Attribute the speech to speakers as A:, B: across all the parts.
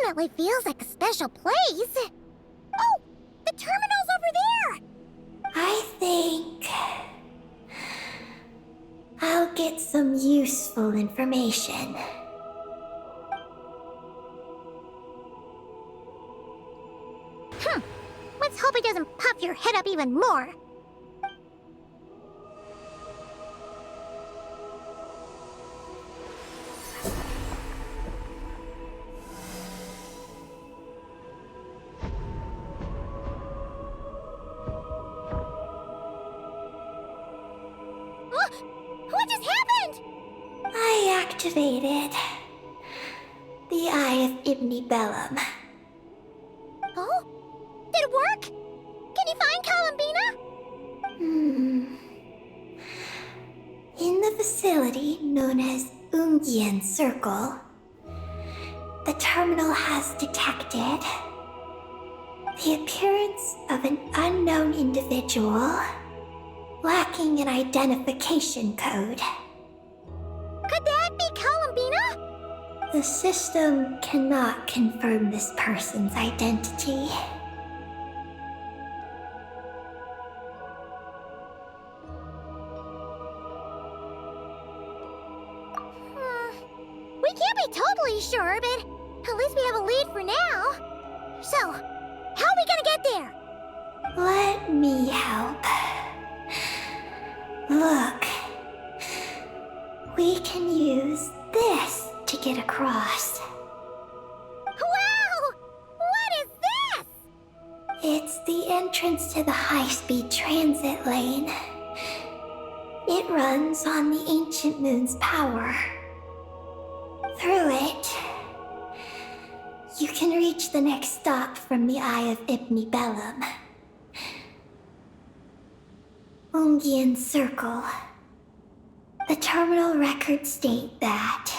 A: definitely feels like a special place. Oh, the terminal's over there!
B: I think I'll get some useful information.
A: Let's hope it doesn't puff your head up even more. What just happened?
B: I activated the Eye of Ibni Bellum.
A: Oh? Did it work? Can you find Columbina?
B: In the facility known as Ungian Circle, the terminal has detected the appearance of an unknown individual lacking an identification code.
A: Could that be Columbina?
B: The system cannot confirm this person's identity.
A: We can't be totally sure, but at least we have a lead for now. So, how are we gonna get there?
B: Let me help. Look. We can use this to get across.
A: Wow! What is this?
B: It's the entrance to the high-speed transit lane. It runs on the ancient moon's power. Through it, you can reach the next stop from the Eye of Ibni Bellum. Ungian Circle. The terminal records state that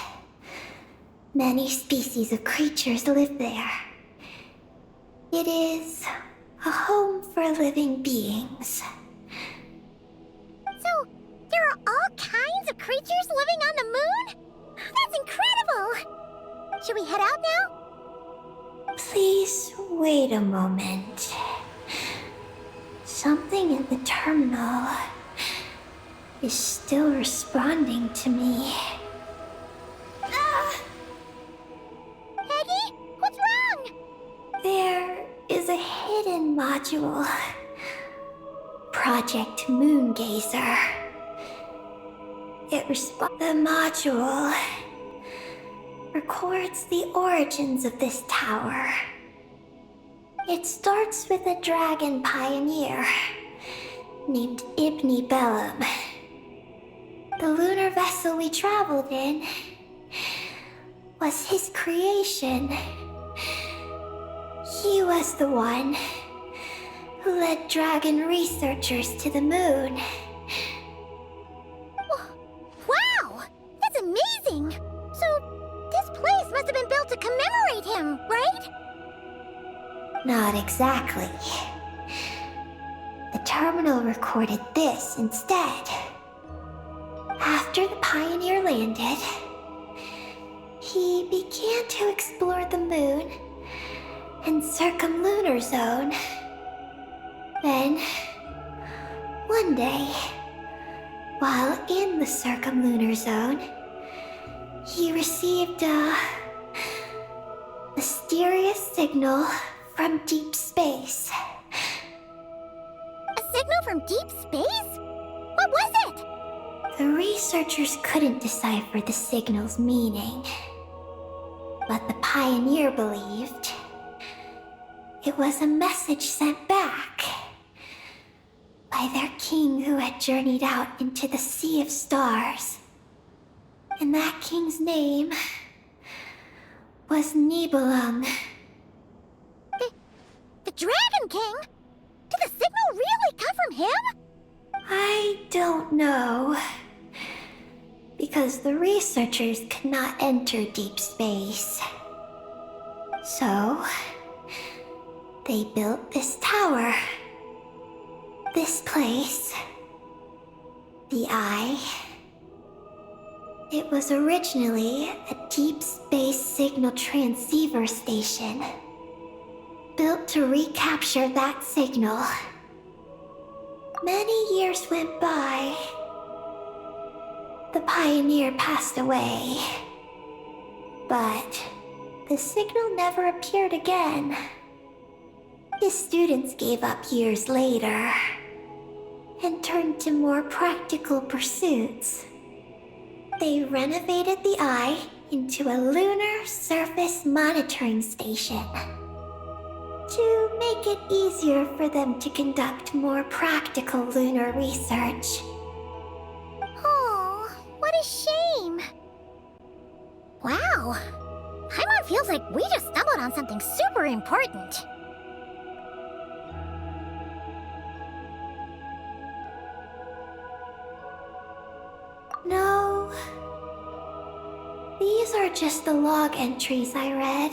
B: many species of creatures live there. It is a home for living beings.
A: So, there are all kinds of creatures living on the moon? That's incredible! Should we head out now?
B: Please wait a moment. Something in the terminal is still responding to me.
A: Peggy, what's wrong?
B: There is a hidden module. Project Moongazer. The module records the origins of this tower. It starts with a dragon pioneer named Ibni Bellum. The lunar vessel we traveled in was his creation. He was the one who led dragon researchers to the moon.
A: Wow! That's amazing! So, this place must have been built to commemorate him, right?
B: Not exactly. The terminal recorded this instead. After the pioneer landed, he began to explore the moon and circumlunar zone. Then, one day, while in the circumlunar zone, he received a mysterious signal from deep space.
A: A signal from deep space? What was it?
B: The researchers couldn't decipher the signal's meaning, but the pioneer believed it was a message sent back by their king who had journeyed out into the sea of stars. And that king's name was Nibelung.
A: The Dragon King? Did the signal really come from him?
B: I don't know. Because the researchers could not enter deep space. So, they built this tower. This place. The Eye It was originally a deep space signal transceiver station, built to recapture that signal. Many years went by. The pioneer passed away, but the signal never appeared again. His students gave up years later and turned to more practical pursuits. They renovated the eye into a lunar surface monitoring station to make it easier for them to conduct more practical lunar research.
A: Oh, what a shame. Wow. Paimon feels like we just stumbled on something super important.
B: No. These are just the log entries I read.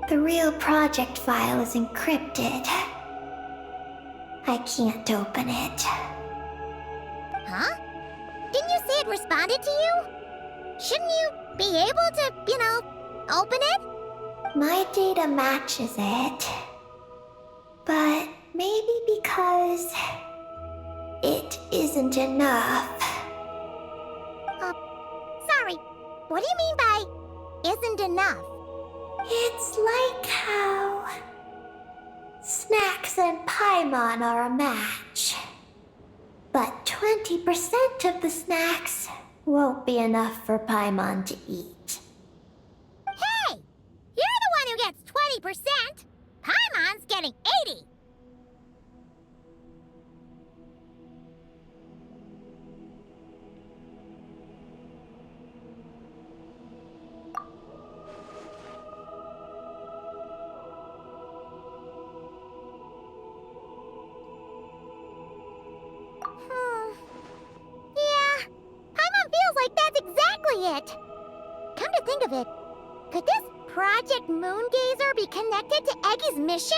B: The real project file is encrypted. I can't open it.
A: Huh? Didn't you say it responded to you? Shouldn't you be able to, open it?
B: My data matches it. But maybe because it isn't enough.
A: Sorry, what do you mean by isn't enough?
B: It's like how snacks and Paimon are a match. But 20% of the snacks won't be enough for Paimon to eat.
A: Hey! You're the one who gets 20%! Paimon's getting 80! Yeah, Paimon feels like that's exactly it. Come to think of it, could this Project Moongazer be connected to Eggy's mission?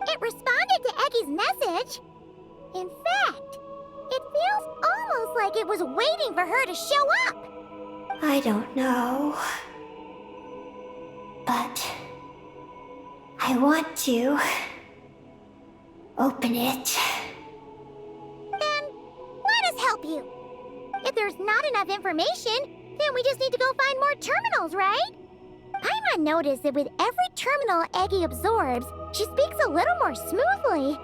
A: It responded to Eggy's message. In fact, it feels almost like it was waiting for her to show up.
B: I don't know. But I want to open it.
A: Then let us help you. If there's not enough information, then we just need to go find more terminals, right? Paimon noticed that with every terminal Eggy absorbs, she speaks a little more smoothly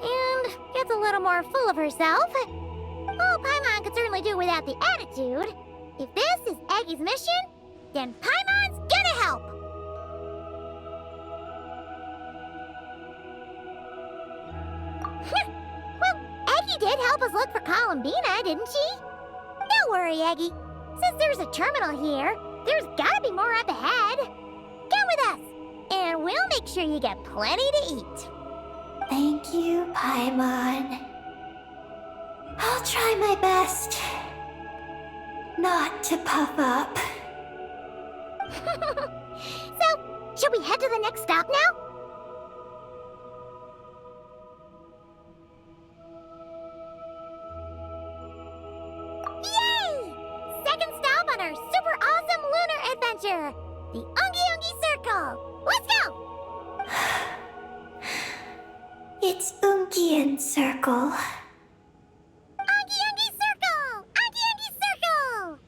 A: and gets a little more full of herself. Well, Paimon could certainly do without the attitude. If this is Eggy's mission, then Paimon's gonna help. Well, Eggy did help us look for Columbina, didn't she? Don't worry, Eggy. Since there's a terminal here, there's gotta be more up ahead. Come with us, and we'll make sure you get plenty to eat.
B: Thank you, Paimon. I'll try my best not to puff up.
A: So, should we head to the next stop now? Yay! Second stop on our super awesome lunar adventure, the Ungi Ungi Circle. Let's go!
B: It's Ungian Circle.
A: Ungi Ungi Circle! Ungi Ungi Circle!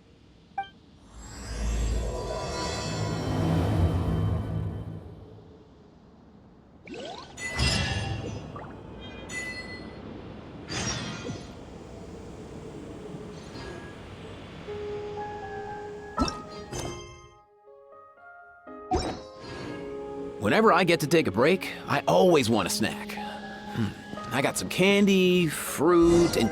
C: Whenever I get to take a break, I always want a snack. I got some candy, fruit, and...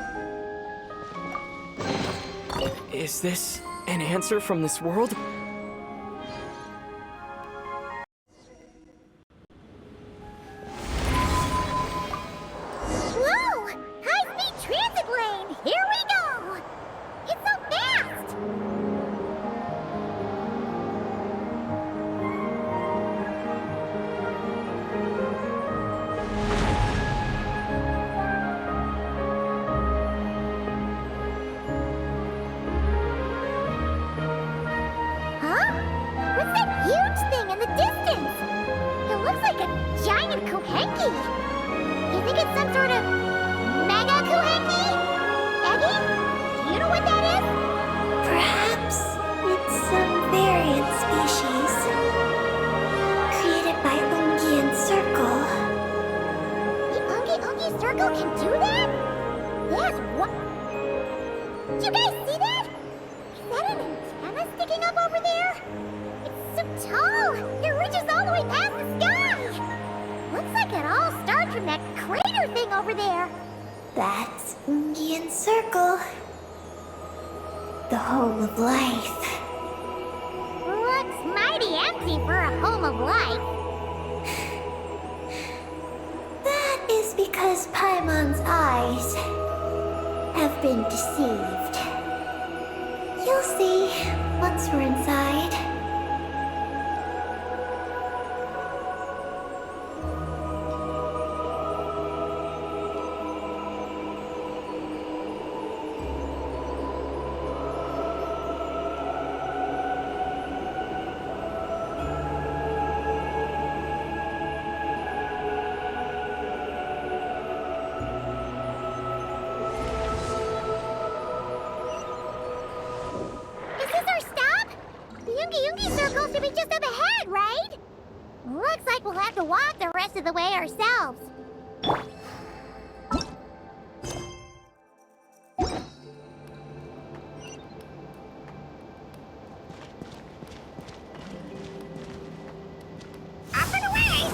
D: Is this an answer from this world?
A: Whoa! High-speed transit lane! Here we go! It's so fast! Eggie. You think it's some sort of mega kuhenki? Eggie, do you know what that is?
B: Perhaps it's some variant species created by Ungian Circle.
A: The Ungi Circle can do that? Yes, what? Do you guys see that? Is that an antenna sticking up over there? It's so tall! It reaches all the way past the sky! Looks like it all started from that crater thing over there.
B: That's Ungian Circle. The home of life.
A: Looks mighty empty for a home of life.
B: That is because Paimon's eyes have been deceived. You'll see once we're inside.
A: Is this our stop? The Ungi Circle should be just up ahead, right? Looks like we'll have to walk the rest of the way ourselves. Up and away!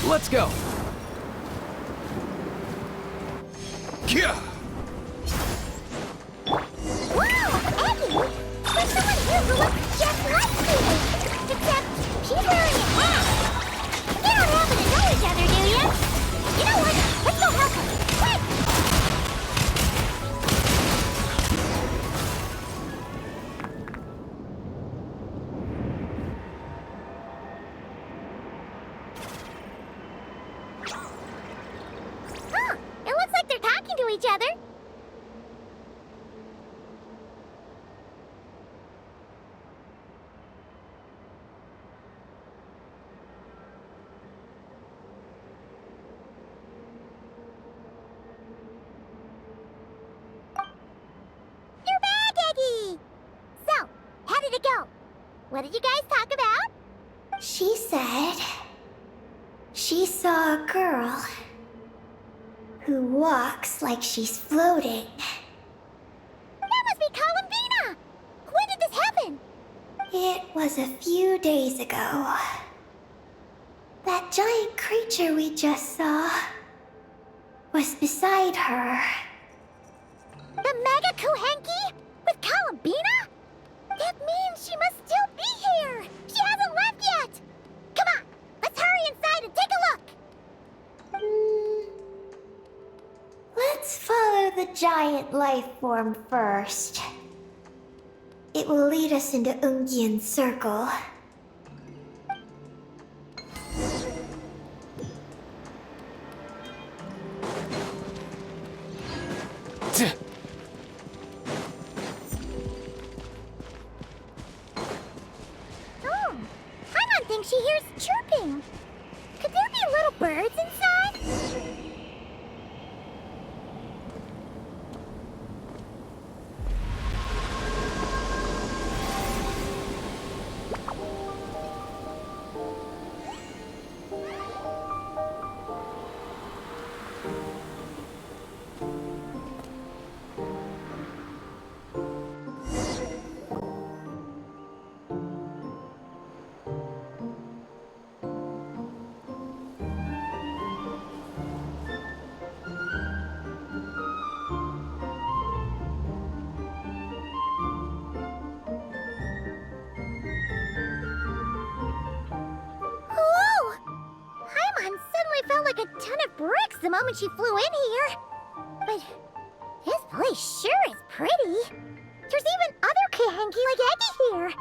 C: Let's go. Yeah.
A: Wow, Eggie! There's someone here who looks just like you! Except, she's wearing a hat! You don't happen to know each other, do you? You know what? Let's go help her! Quick! Huh! It looks like they're talking to each other! You're back, Eggie! So, how did it go? What did you guys talk about?
B: She said she saw a girl who walks like she's floating.
A: That must be Columbina! When did this happen?
B: It was a few days ago. That giant creature we just saw was beside her.
A: The Mega Kuhenki? With Columbina? That means she must still be here! She hasn't left yet! Come on, let's hurry inside and take a look!
B: Let's follow the giant life form first. It will lead us into Ungian Circle.
C: Tch.
A: Oh, Paimon thinks she hears chirping. Could there be little birds inside? like a ton of bricks the moment she flew in here. But this place sure is pretty. There's even other Kahenki like Eggy here.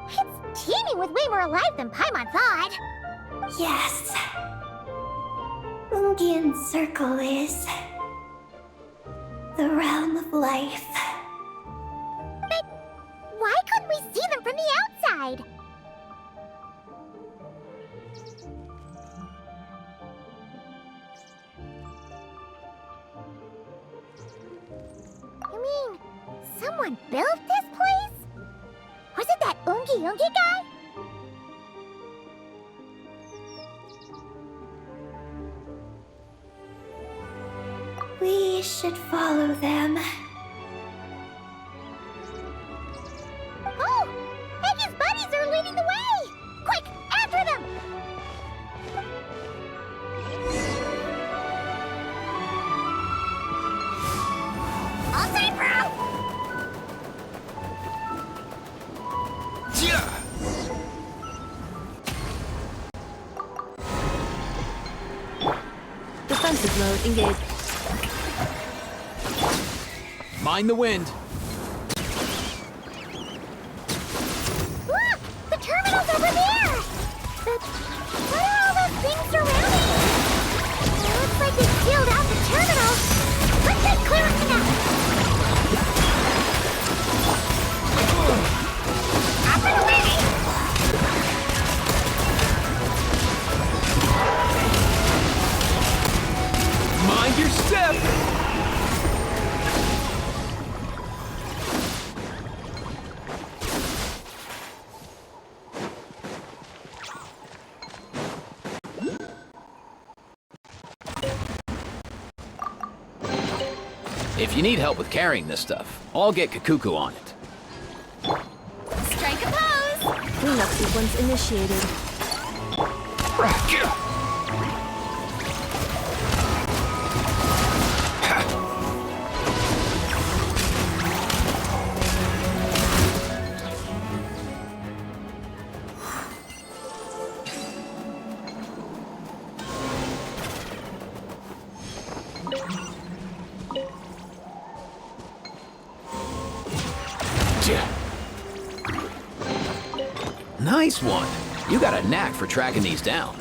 A: It's teeming with way more life than Paimon thought.
B: Yes. Ungian Circle is the realm of life.
A: But why couldn't we see them from the outside? You mean someone built this place? Was it that Ungi guy?
B: We should follow them.
A: Oh! Eggy's buddies are leading the way! Quick, after them! All set, bro!
E: Defensive mode engaged.
C: Mind the wind.
A: Look! The terminal's over there! But what are all those things surrounding it? It looks like they sealed out the terminal. Let's get clearance now! Up and away!
C: Mind your step! If you need help with carrying this stuff, I'll get Kakuku on it.
A: Strike a pose!
E: Cleanup sequence initiated.
C: Nice one. You got a knack for tracking these down.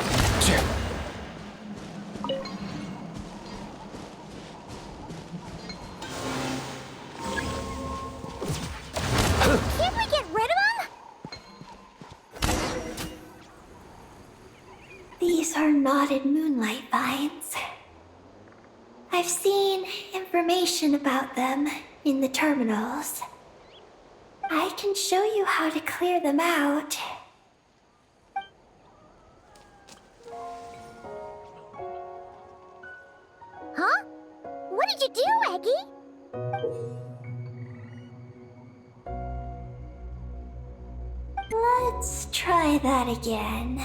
A: Can't we get rid of them?
B: These are knotted moonlight vines. I've seen information about them in the terminals. I can show you how to clear them out.
A: Huh? What did you do, Eggy?
B: Let's try that again.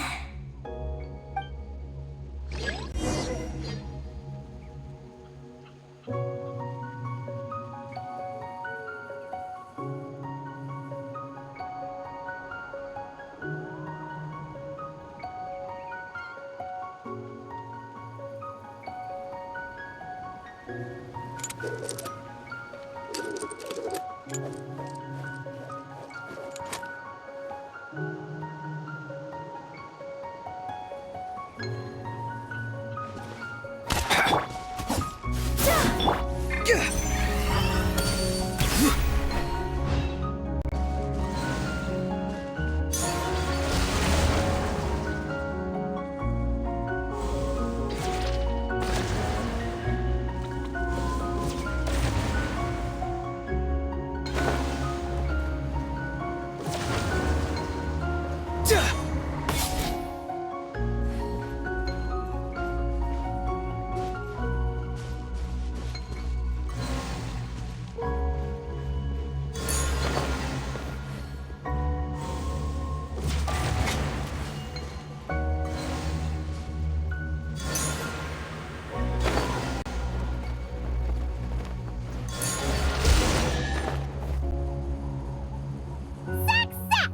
A: Success!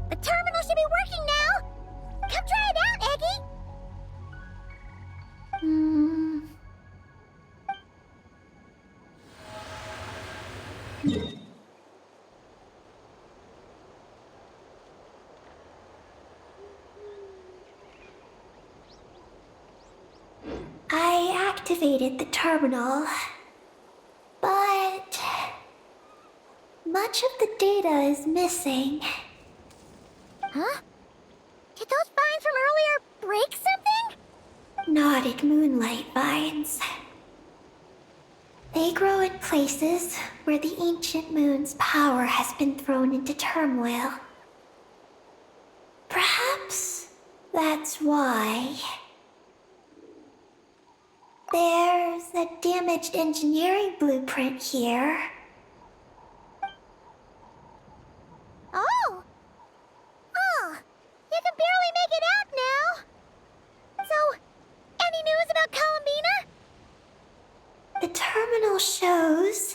A: The terminal should be working now! Come try it out, Eggy!
B: I activated the terminal, but much of the data is missing.
A: Huh? Did those vines from earlier break something?
B: Knotted moonlight vines. They grow in places where the ancient moon's power has been thrown into turmoil. Perhaps that's why. There's a damaged engineering blueprint here.
A: Oh! Oh! You can barely make it out now! So, any news about Columbina?
B: The terminal shows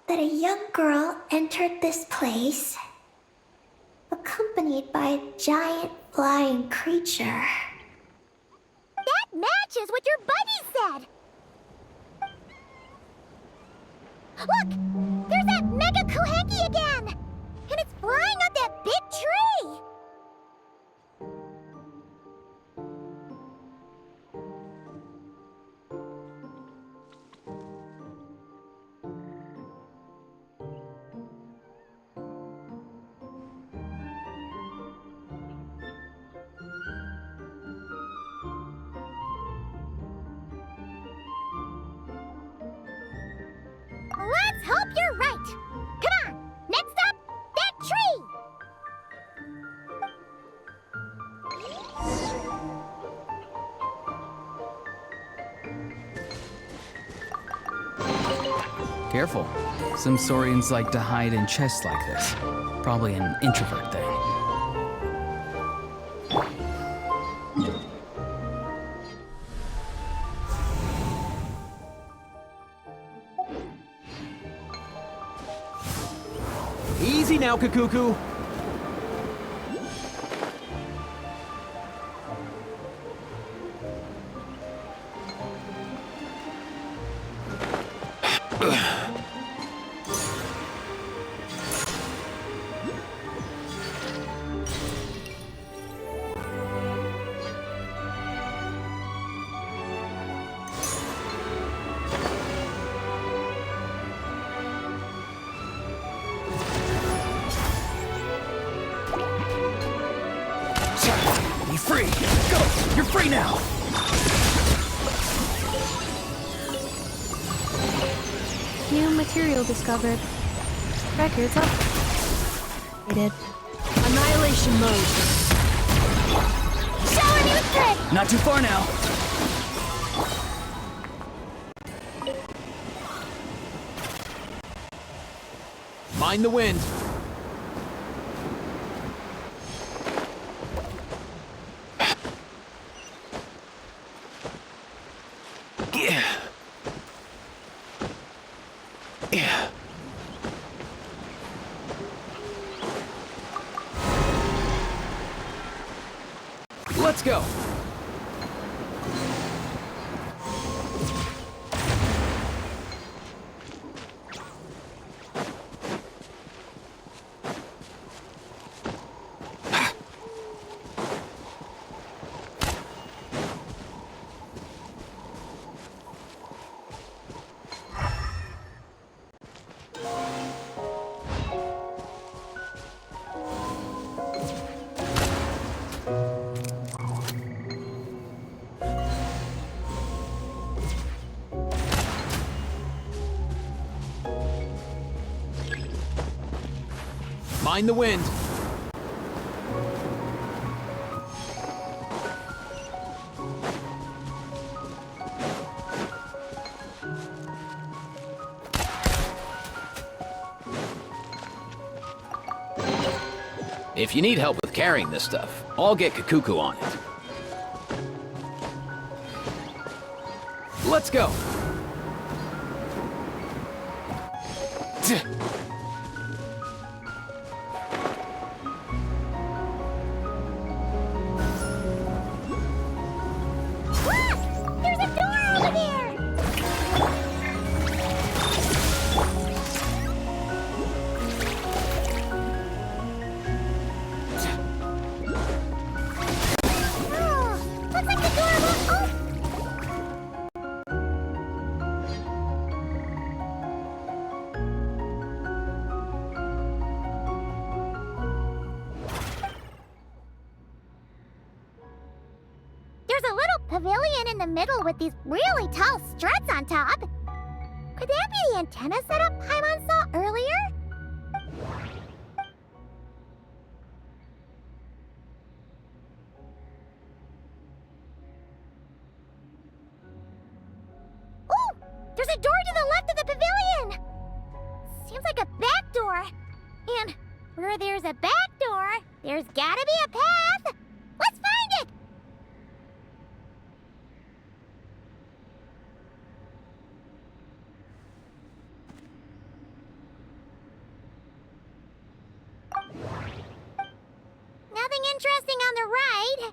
B: that a young girl entered this place, accompanied by a giant flying creature.
A: That matches what your buddy said! Look! There's that Mega Kuhenki again! And it's flying up that big tree! Let's hope you're right! Come on! Next up, that tree!
F: Careful. Some saurians like to hide in chests like this. Probably an introvert thing.
C: Easy now, Kakuku.
F: Be free! Go! You're free now!
E: New material discovered. Records up. Annihilation mode.
A: Show a new trick!
F: Not too far now!
C: Mind the wind. Yeah. Yeah. Let's go. Mind the wind. If you need help with carrying this stuff, I'll get Kakuku on it. Let's go.
A: Look! There's a door over there! Oh, looks like the door won't open. pavilion in the middle with these really tall struts on top. Could that be the antenna set up Paimon saw earlier? Oh! There's a door to the left of the pavilion! Seems like a back door. And where there's a back door, there's gotta be a path! Let's find it! Nothing interesting on the right.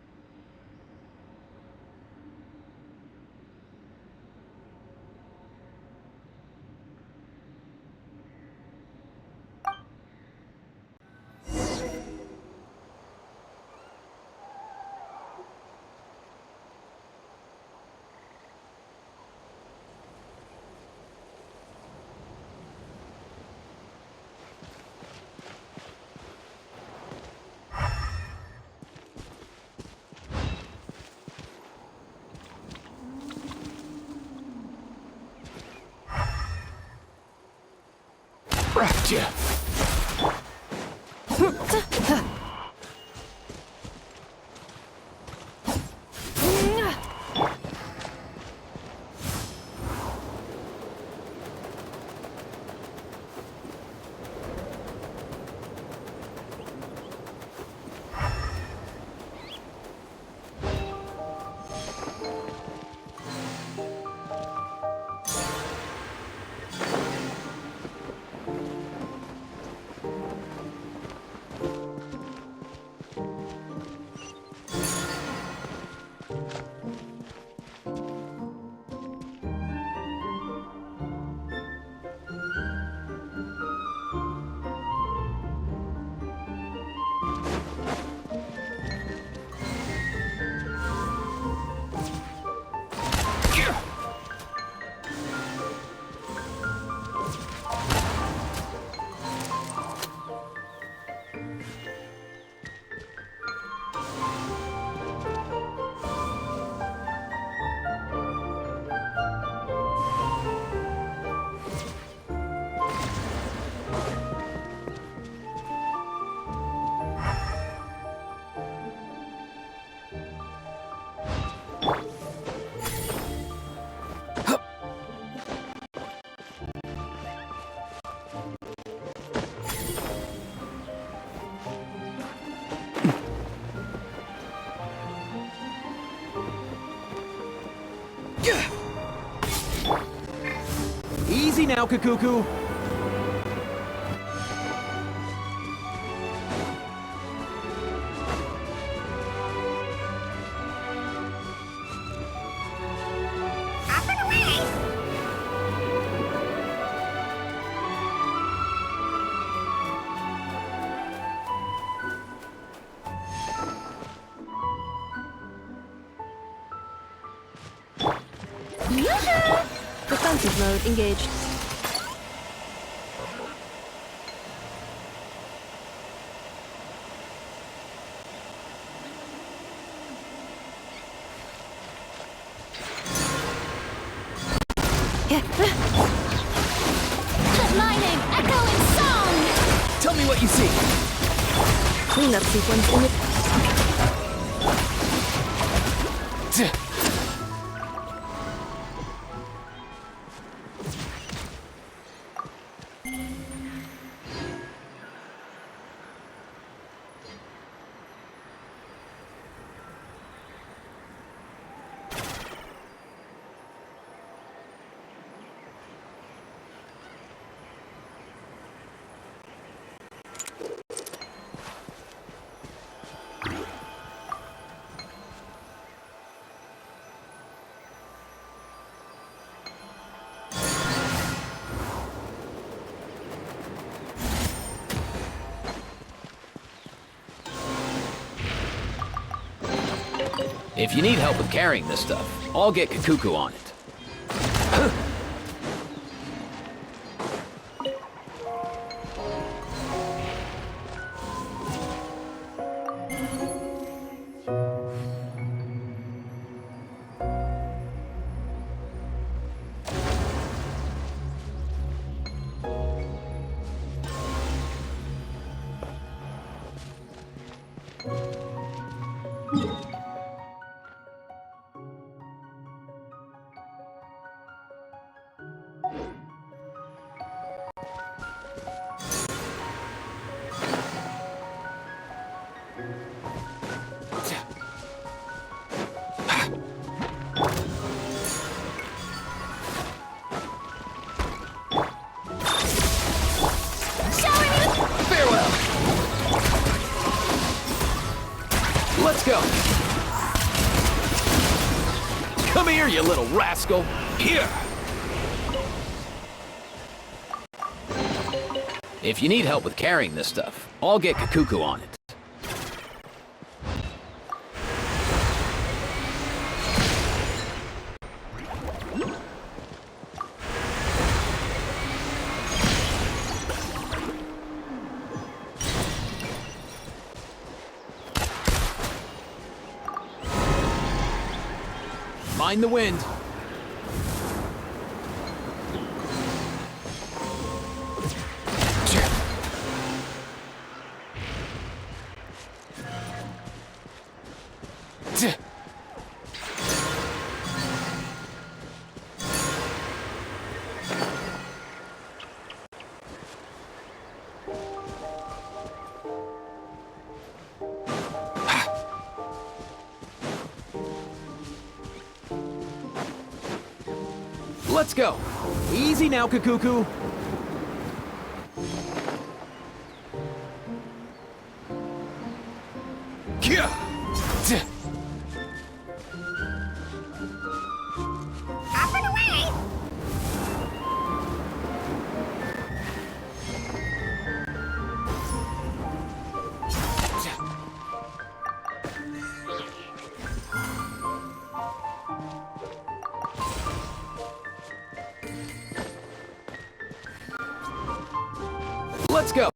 C: Wrecked ya. Easy now, Kakuku.
E: Defensive mode engaged.
A: Mining, echoing song!
C: Tell me what you see.
E: Cleanup sequence in the...
C: If you need help with carrying this stuff, I'll get Kakuku on it. Here, you little rascal! Here! If you need help with carrying this stuff, I'll get Kakuku on it. Mind the wind. Let's go. Easy now, Kakuku.
A: Up and away!
C: Let's go.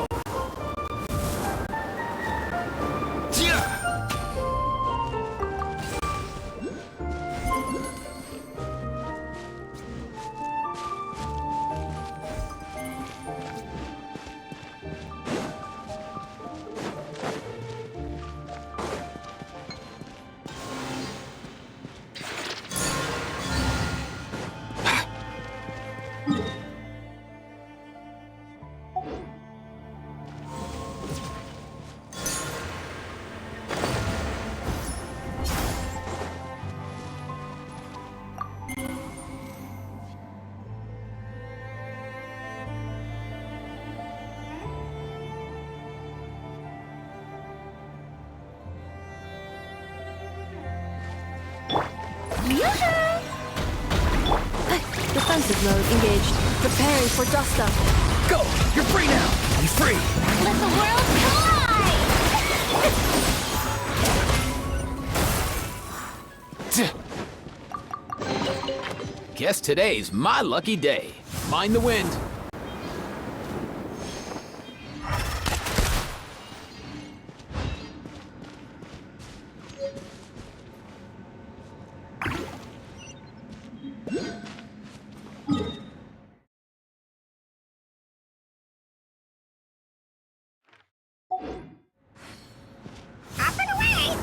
E: Defensive mode engaged. Preparing for dust up.
C: Go! You're free now! You're free!
A: Let the world collide!
C: Guess today's my lucky day. Mind the wind.
A: Up and away!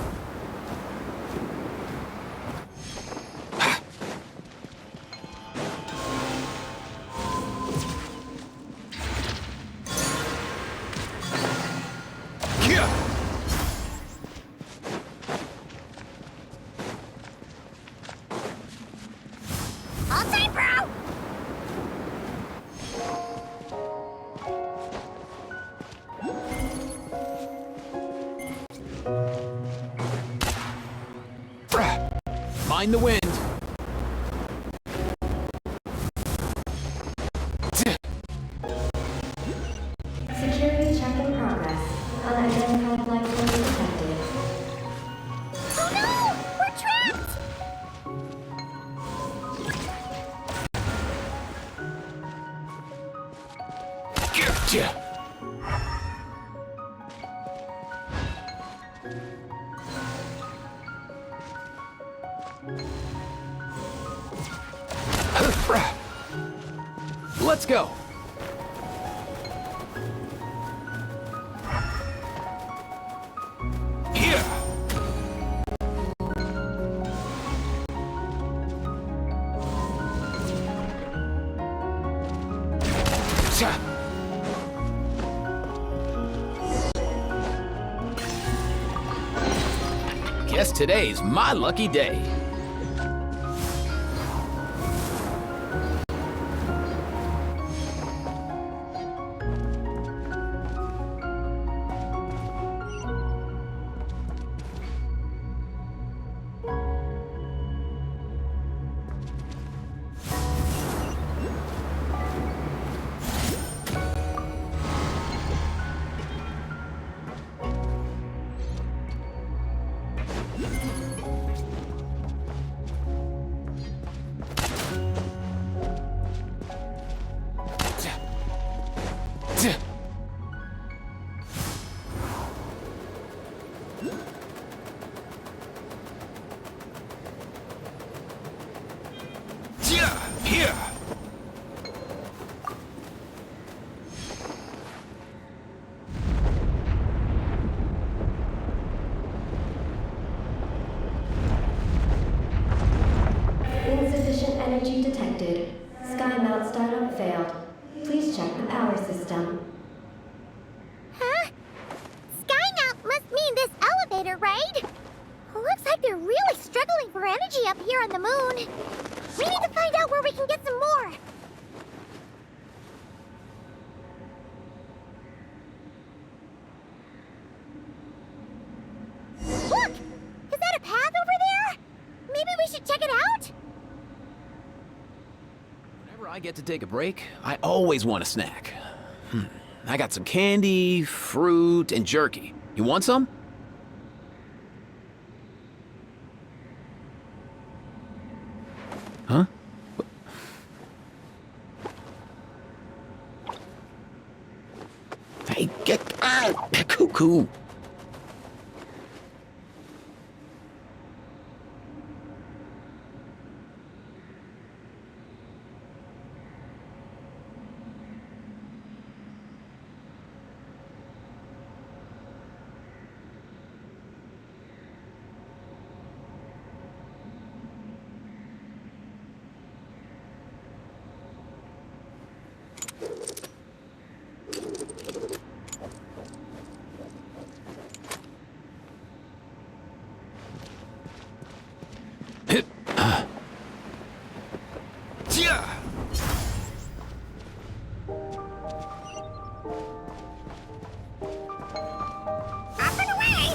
A: All time, bro!
C: Mind the wind.
G: Security check in progress. Unidentified life force detected.
A: Oh no! We're trapped!
C: Gotcha. Let's go. Here. Guess today's my lucky day.
A: here on the moon. We need to find out where we can get some more. Look! Is that a path over there? Maybe we should check it out?
C: Whenever I get to take a break, I always want a snack. I got some candy, fruit, and jerky. You want some? Huh? Hey, get out! Cuckoo!
A: Up and away!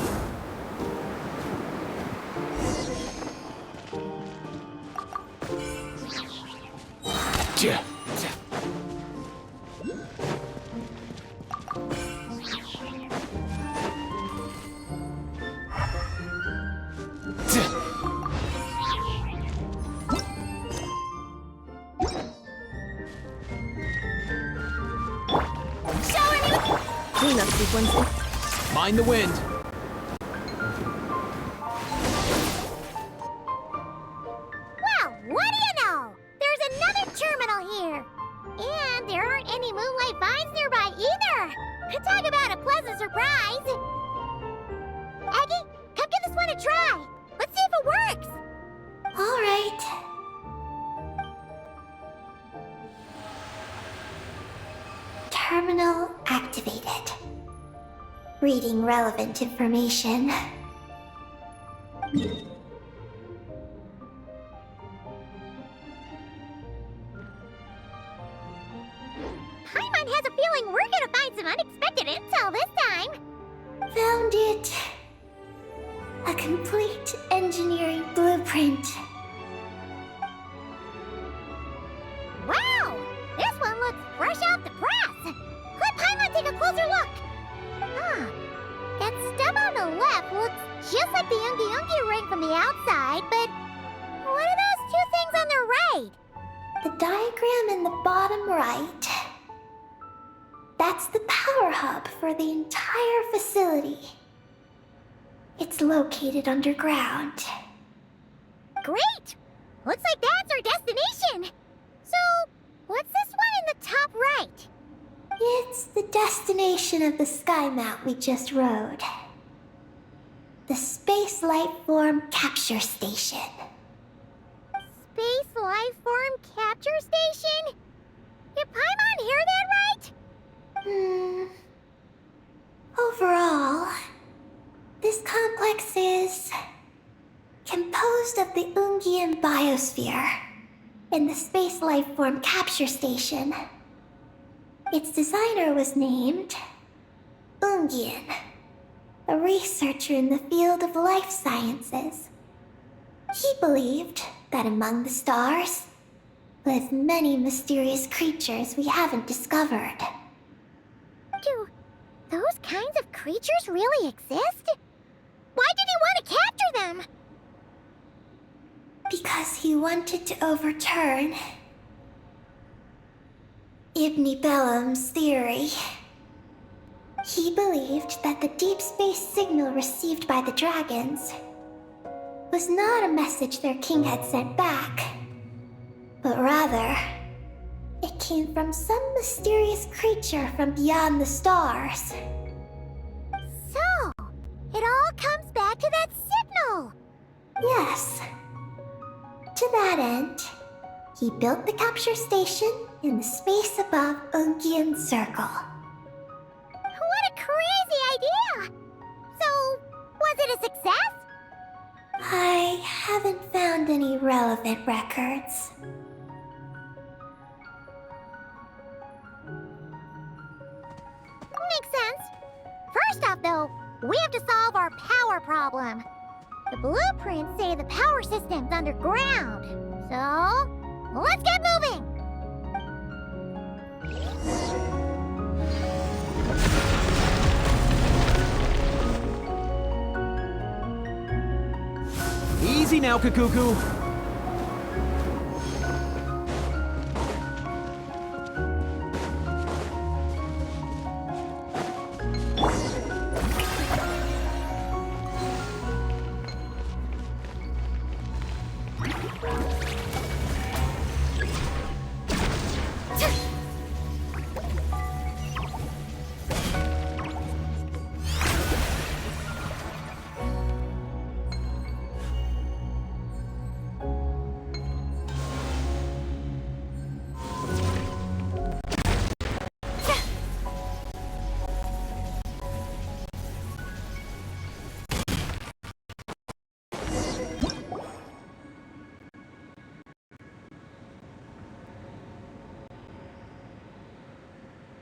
E: Cleanup sequence.
C: Mind the wind.
A: Well, what do you know? There's another terminal here. And there aren't any moonlight vines nearby either. Talk about a pleasant surprise. Aggie, come give this one a try. Let's see if it works.
B: All right. Terminal activated. Reading relevant information.
A: Paimon has a feeling we're gonna find some unexpected intel this time.
B: Found it. A complete engineering blueprint.
A: Wow! This one looks fresh off the press. Let Paimon take a closer look. Huh. That stub on the left looks just like the Ungi ring from the outside, but what are those two things on the right?
B: The diagram in the bottom right. That's the power hub for the entire facility. It's located underground.
A: Great! Looks like that's our destination. So, what's this one in the top right?
B: It's the destination of the sky mount we just rode. The Space Life Form Capture Station.
A: Space Life Form Capture Station? Did Paimon hear that right?
B: Overall, this complex is composed of the Ungian biosphere and the Space Life Form Capture Station. Its designer was named Ungian, a researcher in the field of life sciences. He believed that among the stars live many mysterious creatures we haven't discovered.
A: Do those kinds of creatures really exist? Why did he want to capture them?
B: Because he wanted to overturn Ibn Bellum's theory. He believed that the deep space signal received by the dragons was not a message their king had sent back, but rather, it came from some mysterious creature from beyond the stars.
A: So, it all comes back to that signal.
B: Yes. To that end, he built the capture station in the space above Ungian Circle.
A: What a crazy idea! So, was it a success?
B: I haven't found any relevant records.
A: Makes sense. First off, though, we have to solve our power problem. The blueprints say the power system's underground. So, let's get moving!
C: Easy now, Kakuku.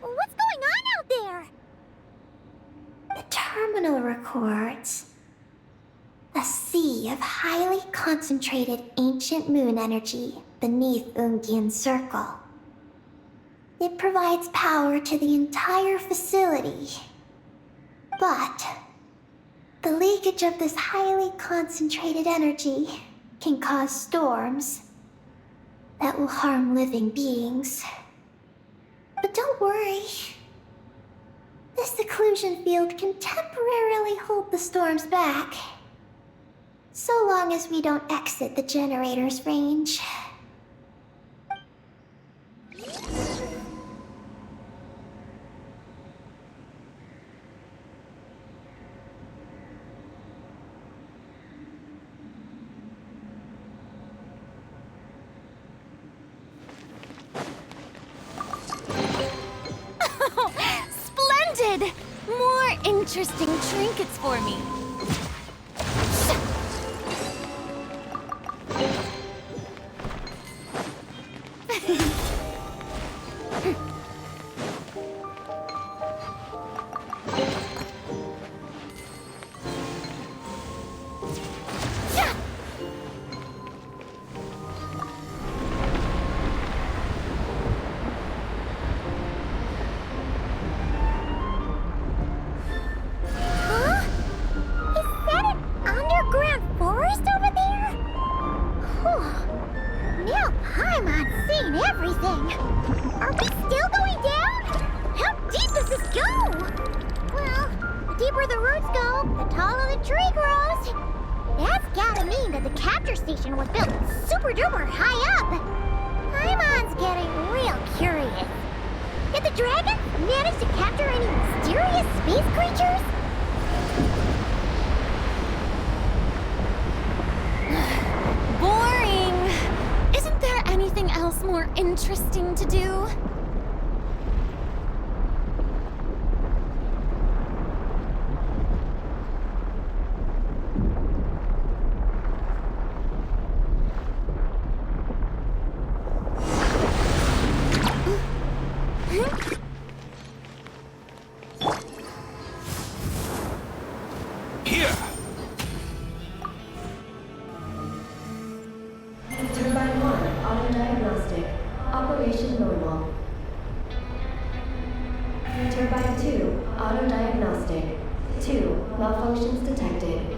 A: What's going on out there?
B: The terminal records a sea of highly concentrated ancient moon energy beneath Ungian's circle. It provides power to the entire facility. But the leakage of this highly concentrated energy can cause storms that will harm living beings. But don't worry. This seclusion field can temporarily hold the storms back. So long as we don't exit the generator's range.
E: Splendid! More interesting trinkets for me.
A: Station was built super duper high up. Paimon's getting real curious. Did the dragon manage to capture any mysterious space creatures?
E: Boring! Isn't there anything else more interesting to do?
G: Turbine 1, auto-diagnostic. Operation normal. Turbine 2, auto-diagnostic. 2, malfunctions detected.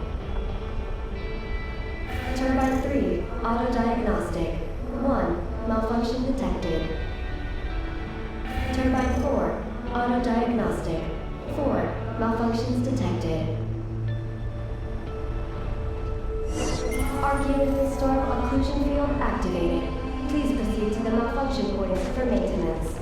G: Turbine 3, auto-diagnostic. 1, malfunction detected. Turbine 4, auto-diagnostic. 4, malfunctions detected. Archaean storm occlusion field activated. Please proceed to the malfunction points for maintenance.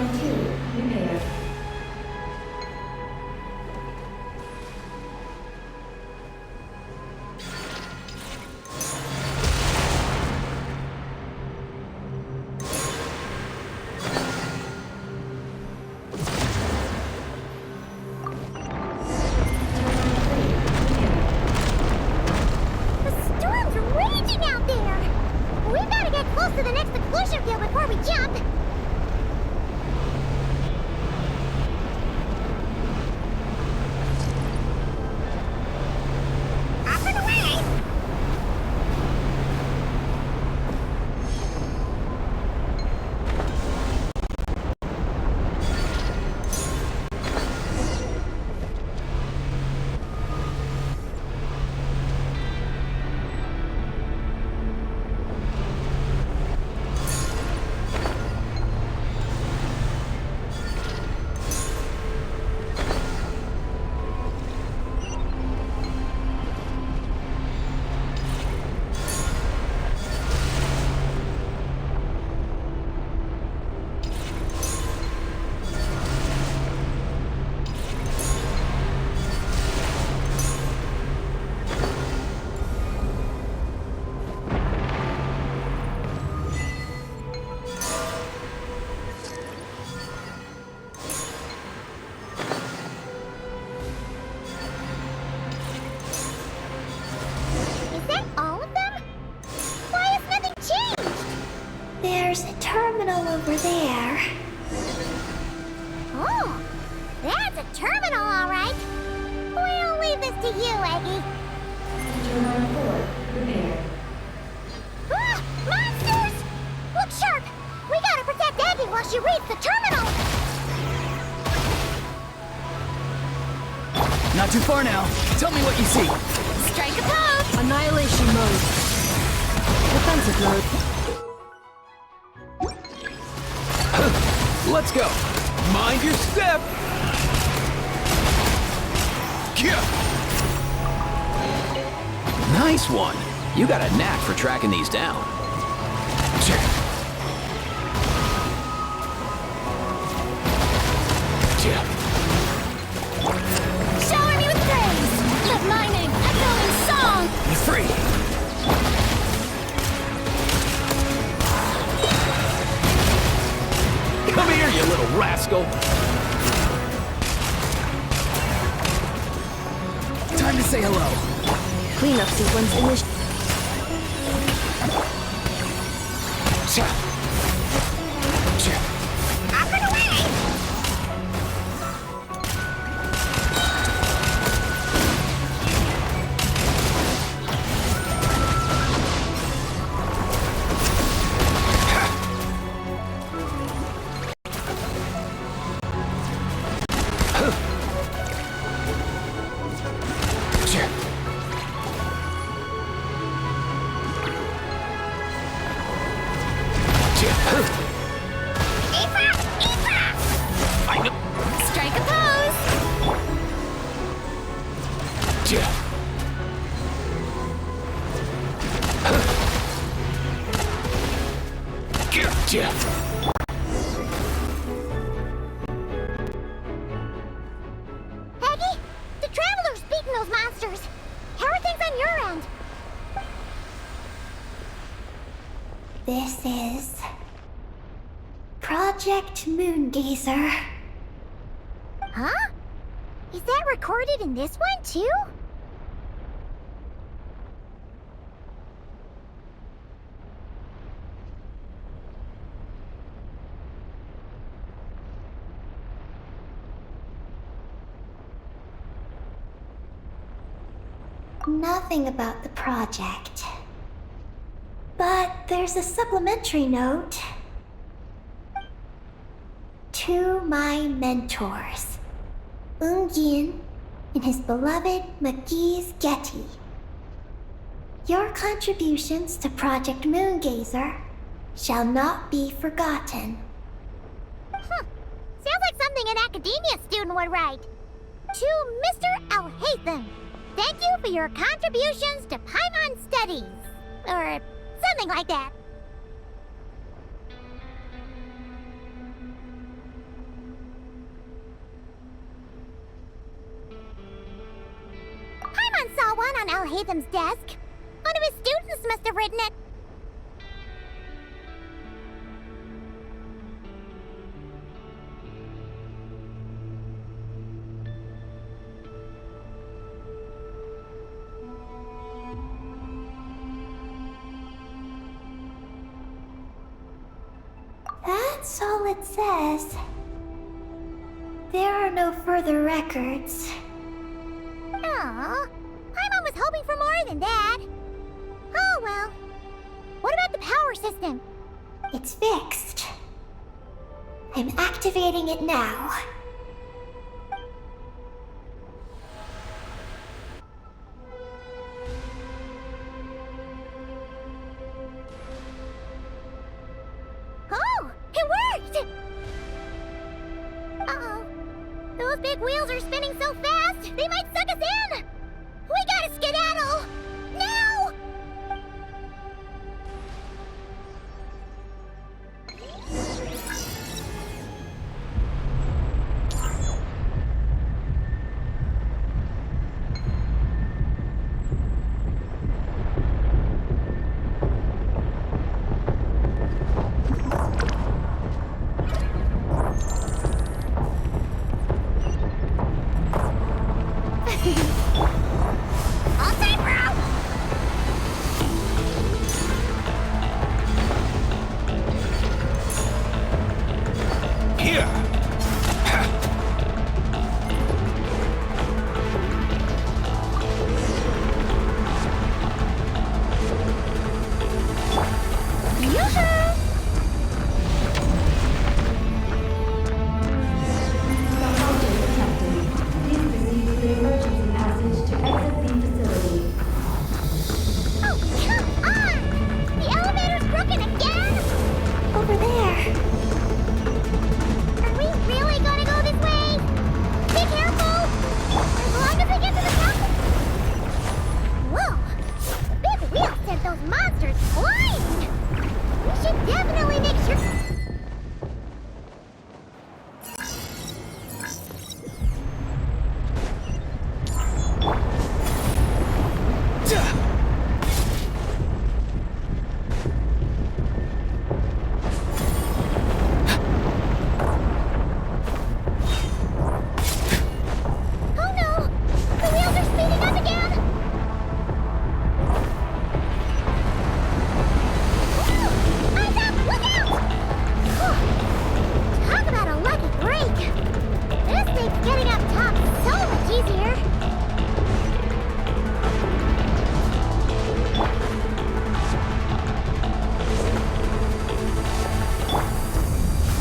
G: Line 2, repaired.
A: The storm's raging out there! We've got to get close to the next exclusion field before we jump! Up and away! Is that all of them? Why has nothing changed?
B: There's a terminal over there.
A: Oh, that's a terminal, all right. We'll leave this to you, Eggy.
G: Line 4, repaired.
A: Ah! Monsters! Look sharp! We gotta protect Eggy while she reads the terminal!
F: Not too far now. Tell me what you see.
E: Strike a pose!
H: Annihilation mode. Defensive mode.
C: Let's go. Mind your step. Yeah. Nice one. You got a knack for tracking these down.
E: Shower me with praise! Let my name echo in song!
C: You're free. Come here, you little rascal.
F: Time to say hello.
H: Cleanup sequence initiated.
A: Up and away!
C: I know.
E: Strike a pose!
A: Eggy, the Traveler's beaten those monsters. How are things on your end?
B: This is Project Moongazer.
A: Huh? Is that recorded in this one, too?
B: Nothing about the project. But there's a supplementary note. To my mentors, Yin and his beloved McGee's Getty. Your contributions to Project Moongazer shall not be forgotten.
A: Sounds like something an academia student would write. To Mr. Alhaitham, thank you for your contributions to Paimon Studies. Or something like that. on Al-Haytham's desk. One of his students must have written it.
B: That's all it says. There are no further records.
A: Aw, Paimon was hoping for more than that. Oh well. What about the power system?
B: It's fixed. I'm activating it now.
A: Oh, it worked! Uh-oh. Those big wheels are spinning so fast, they might suck us in! We gotta skedaddle! Now! All time, bro!
C: Here!
A: Yoo-hoo!
G: Malfunction detected. Please proceed to the emergency passage to exit the facility.
A: Oh, come on! The elevator's broken again?
B: Over there.
A: Are we really gonna go this way? Be careful! As long as we get to the top. Whoa! The big wheel sent those monsters flying! We should definitely make sure. Oh no! The wheels are speeding up again! Woo! Eyes up! Look out! Whew. Talk about a lucky break! This makes getting up top so much easier!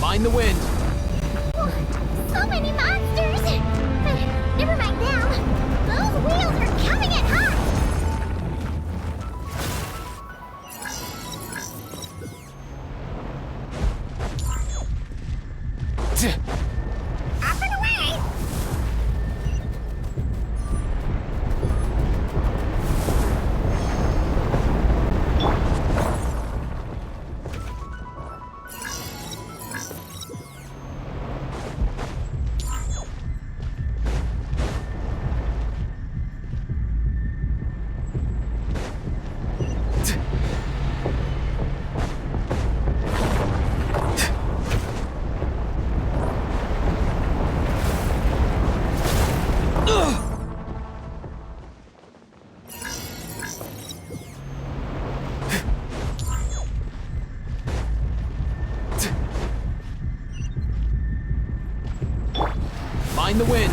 C: Mind the wind.
A: So many monsters! But never mind them. Those wheels are coming in hot! Up and away!
C: Mind the wind.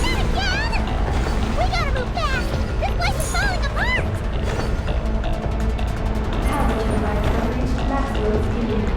A: Not again! We gotta move fast! This place is falling apart!
G: Power turbines have reached maximum speed.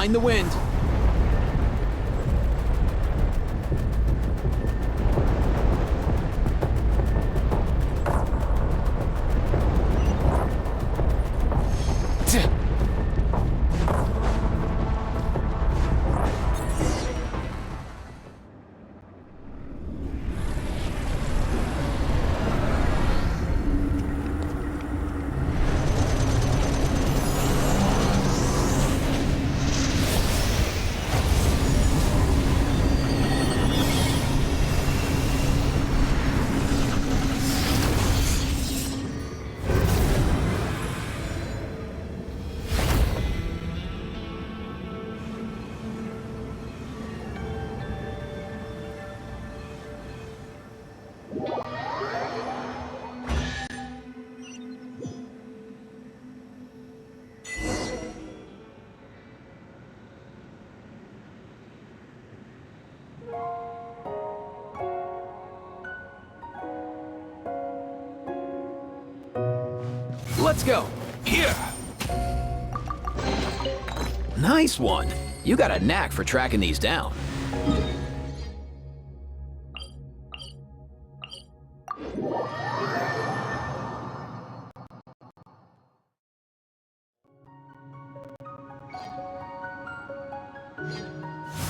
C: Mind the wind. Let's go. Here. Nice one. You got a knack for tracking these down.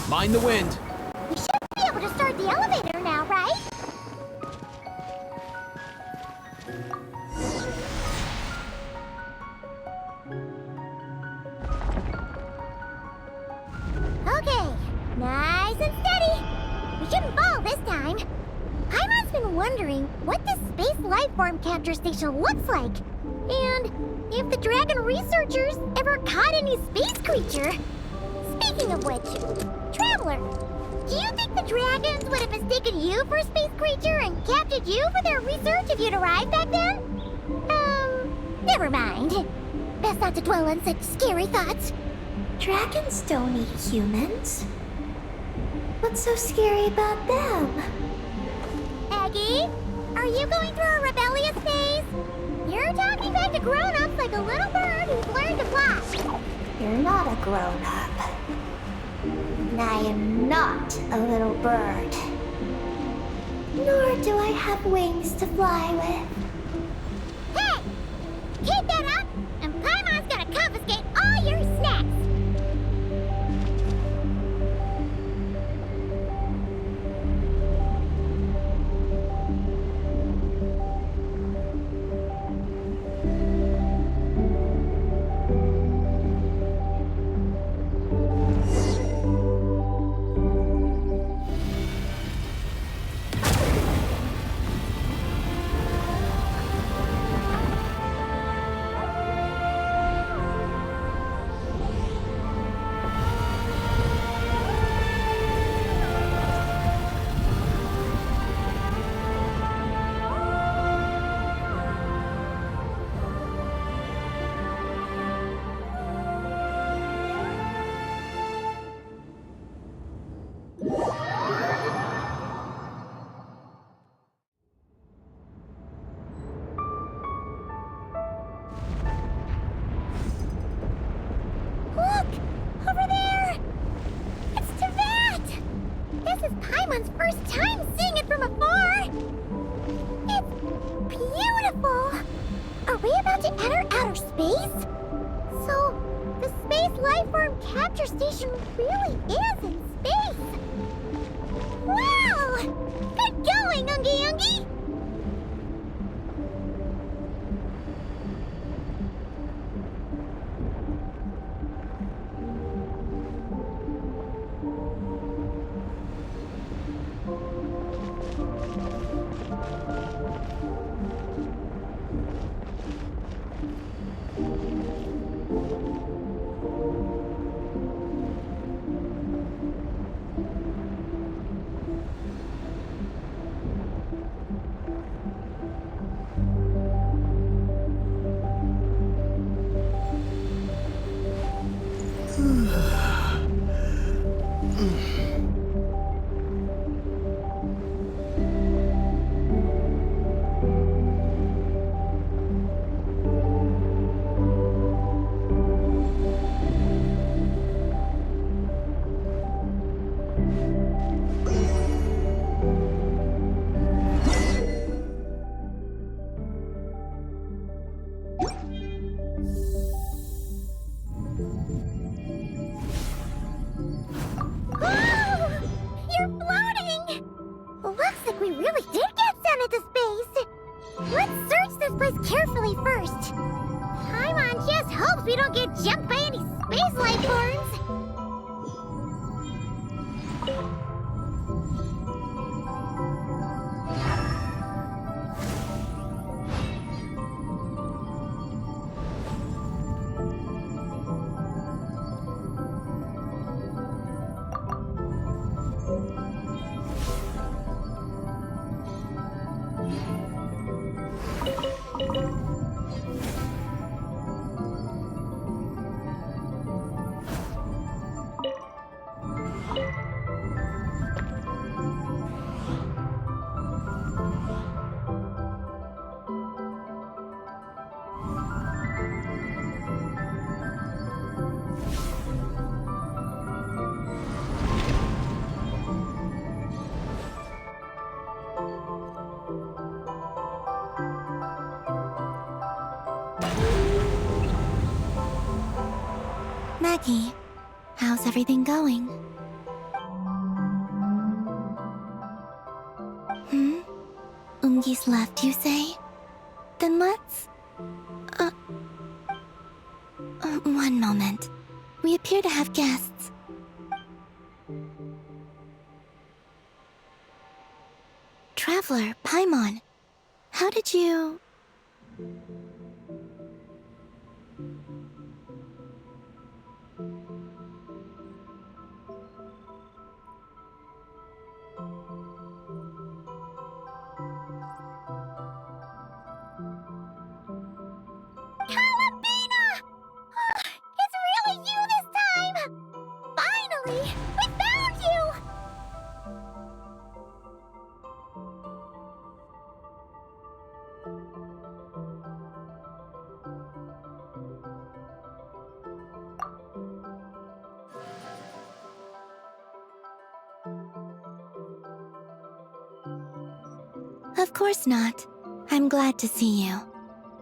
C: Mind the wind.
A: We should be able to start the elevator now, right? Okay, nice and steady. We shouldn't fall this time. Paimon's been wondering what this space lifeform capture station looks like. And if the dragon researchers ever caught any space creature. Speaking of which, Traveler, do you think the dragons would have mistaken you for a space creature and captured you for their research if you'd arrived back then? Never mind. Best not to dwell on such scary thoughts.
B: Dragons don't eat humans. What's so scary about them?
A: Aggie, are you going through a rebellious phase? You're talking back to grown-ups like a little bird who's learned to fly.
B: You're not a grown-up. And I am not a little bird. Nor do I have wings to fly with.
A: Hey! Keep that up, and Paimon's gonna confiscate all your snacks! Look! Over there! It's Teyvat! This is Paimon's first time seeing it from afar! It's beautiful! Are we about to enter outer space? So, the space lifeform capture station really is in space! Wow! Good going, Ungi Ungi! really first. Paimon just hopes we don't get jumped by any space life forms.
B: Maggie, how's everything going? Ungi's left, you say? Then let's... one moment. We appear to have guests. Traveler, Paimon, how did you...
A: It's really you this time! Finally! We found you!
B: Of course not. I'm glad to see you.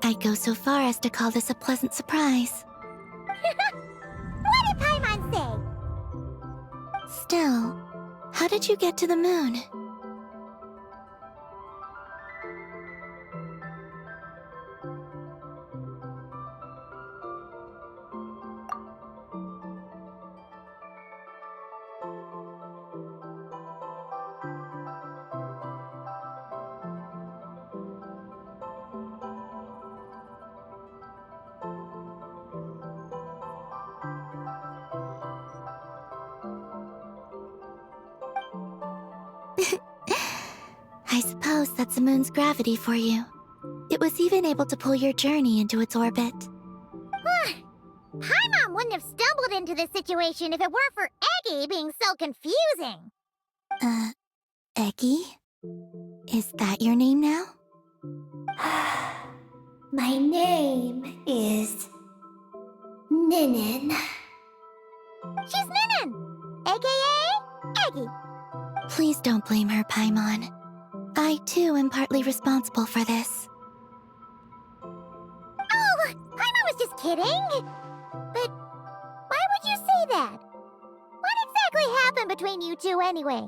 B: I'd go so far as to call this a pleasant surprise.
A: What did Paimon say?
B: Still, how did you get to the moon? I suppose that's the moon's gravity for you. It was even able to pull your journey into its orbit.
A: Paimon wouldn't have stumbled into this situation if it weren't for Eggy being so confusing.
B: Eggy? Is that your name now? My name is... Ninin.
A: She's Ninin, aka Eggy.
B: Please don't blame her, Paimon. I, too, am partly responsible for this.
A: Oh, Paimon was just kidding. But why would you say that? What exactly happened between you two anyway?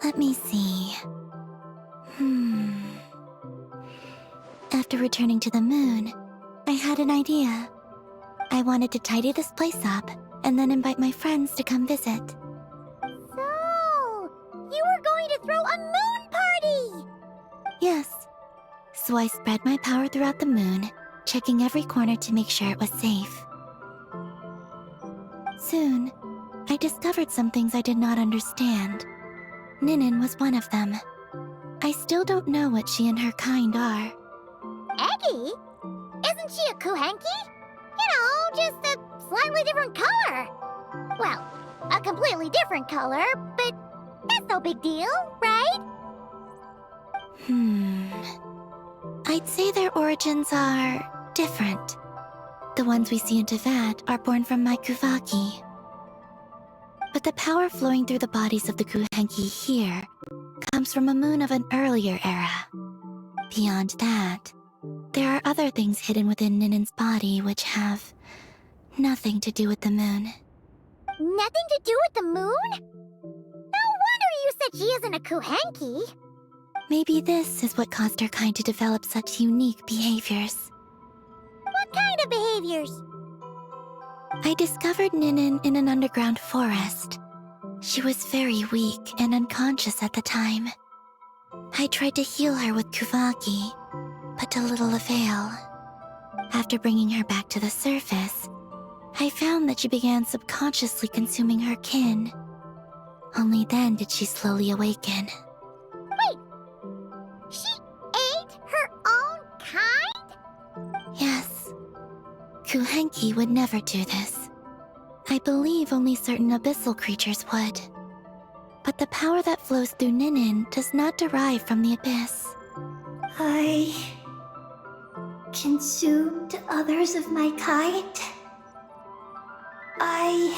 B: Let me see. After returning to the moon, I had an idea. I wanted to tidy this place up and then invite my friends to come visit.
A: So, you were going to throw a moon party!
B: Yes. So I spread my power throughout the moon, checking every corner to make sure it was safe. Soon, I discovered some things I did not understand. Ninin was one of them. I still don't know what she and her kind are.
A: Eggy? Isn't she a Kuhenki? You know, just a slightly different color. Well, a completely different color, but that's no big deal, right?
B: I'd say their origins are different. The ones we see in Teyvat are born from my Kuvaki. But the power flowing through the bodies of the Kuhenki here comes from a moon of an earlier era. Beyond that, there are other things hidden within Ninin's body which have nothing to do with the moon.
A: Nothing to do with the moon? No wonder you said she isn't a Kuhenki.
B: Maybe this is what caused her kind to develop such unique behaviors.
A: behaviors?
B: I discovered Ninin in an underground forest. She was very weak and unconscious at the time. I tried to heal her with Kuvaki, but to little avail. After bringing her back to the surface, I found that she began subconsciously consuming her kin. Only then did she slowly awaken.
A: Wait! She ate her own kind?
B: Yes. Kuhenki would never do this. I believe only certain abyssal creatures would. But the power that flows through Ninin does not derive from the abyss. I consumed others of my kind? I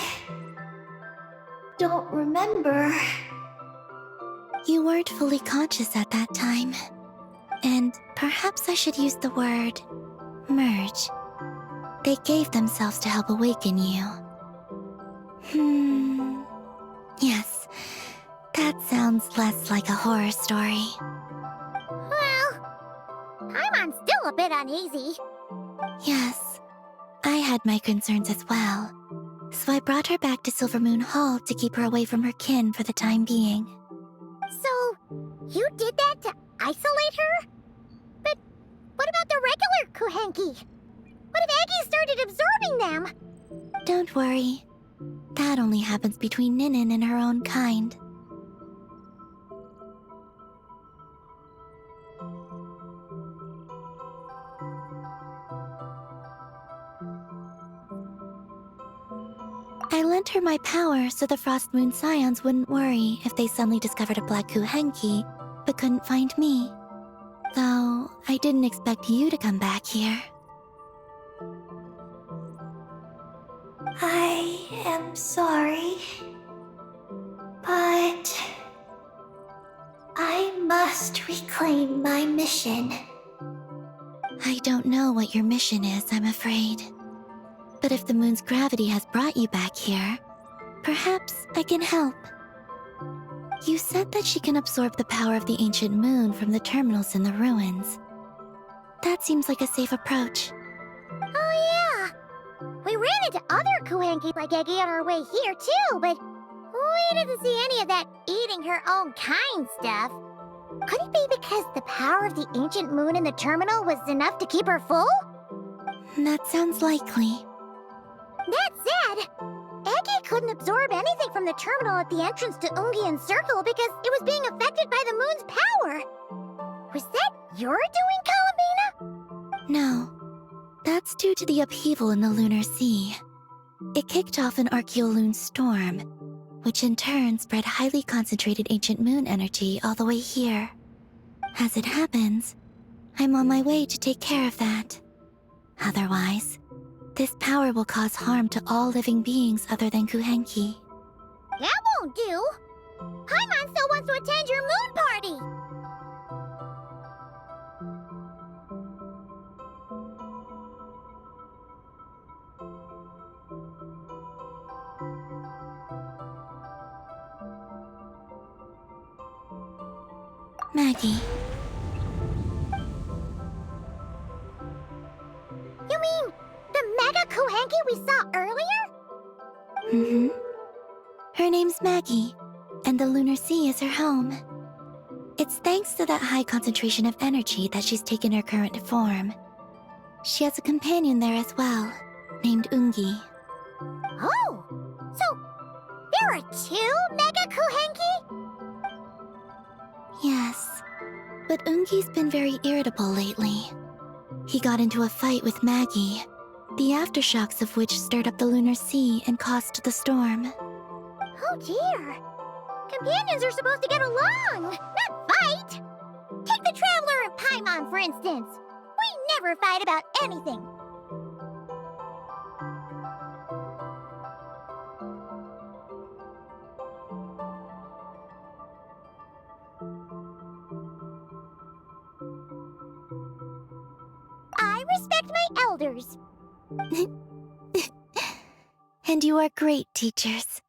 B: don't remember. You weren't fully conscious at that time. And perhaps I should use the word merge. They gave themselves to help awaken you. Yes, that sounds less like a horror story.
A: Well, Paimon's still a bit uneasy.
B: Yes, I had my concerns as well. So I brought her back to Silvermoon Hall to keep her away from her kin for the time being.
A: So, you did that to isolate her? But what about the regular Kuhenki? What if Aggie started absorbing them?
B: Don't worry. That only happens between Ninin and her own kind. I lent her my power so the Frost Moon Scions wouldn't worry if they suddenly discovered a Black Kuhenki, but couldn't find me. Though, I didn't expect you to come back here. I am sorry, but I must reclaim my mission. I don't know what your mission is, I'm afraid. But if the moon's gravity has brought you back here, perhaps I can help. You said that she can absorb the power of the ancient moon from the terminals in the ruins. That seems like a safe approach.
A: Oh yeah! We ran into other Kuhenki like Eggie on our way here too, but we didn't see any of that eating her own kind stuff. Could it be because the power of the ancient moon in the terminal was enough to keep her full?
B: That sounds likely.
A: That said, Eggie couldn't absorb anything from the terminal at the entrance to Ungian Circle because it was being affected by the moon's power. Was that your doing, Columbina?
B: No. That's due to the upheaval in the lunar sea. It kicked off an Archeoloon storm, which in turn spread highly concentrated ancient moon energy all the way here. As it happens, I'm on my way to take care of that. Otherwise, this power will cause harm to all living beings other than Kuhenki.
A: That won't do. Paimon still wants to attend your moon party.
B: Maggie.
A: You mean the Mega Kuhenki we saw earlier?
B: Her name's Maggie, and the lunar sea is her home. It's thanks to that high concentration of energy that she's taken her current form. She has a companion there as well, named Ungi.
A: Oh, so there are two Mega Kuhenki?
B: Yes, but Ungi's been very irritable lately. He got into a fight with Maggie, the aftershocks of which stirred up the lunar sea and caused the storm.
A: Oh dear. Companions are supposed to get along, not fight. Take the Traveler and Paimon, for instance. We never fight about anything. I respect my elders.
B: And you are great teachers.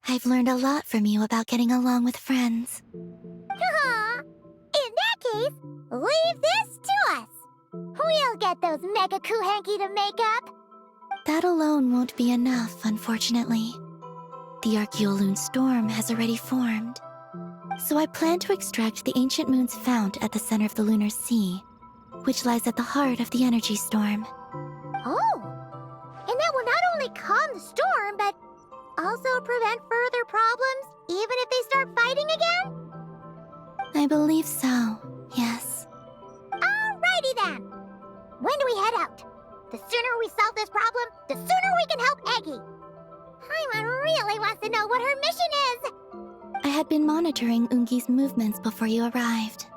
B: I've learned a lot from you about getting along with friends.
A: Aw, in that case, leave this to us. We'll get those Mega Kuhenki to make up.
B: that alone won't be enough, unfortunately. The Archaeoloon storm has already formed. So I plan to extract the ancient moon's fount at the center of the lunar sea, which lies at the heart of the energy storm.
A: Oh! And that will not only calm the storm, but also prevent further problems, even if they start fighting again?
B: I believe so, yes.
A: Alrighty then! When do we head out? The sooner we solve this problem, the sooner we can help Eggy! Paimon really wants to know what her mission is!
B: I had been monitoring Ungi's movements before you arrived.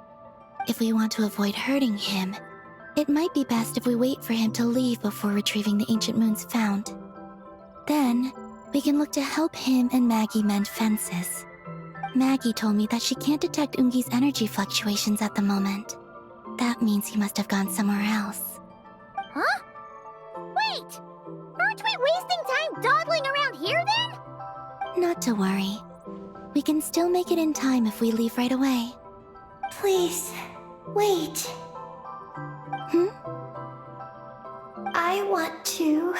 B: If we want to avoid hurting him, it might be best if we wait for him to leave before retrieving the ancient moon's fount. Then, we can look to help him and Maggie mend fences. Maggie told me that she can't detect Ungi's energy fluctuations at the moment. That means he must have gone somewhere else.
A: Huh? Wait! Aren't we wasting time dawdling around here then?
B: Not to worry. We can still make it in time if we leave right away. Please, wait. I want to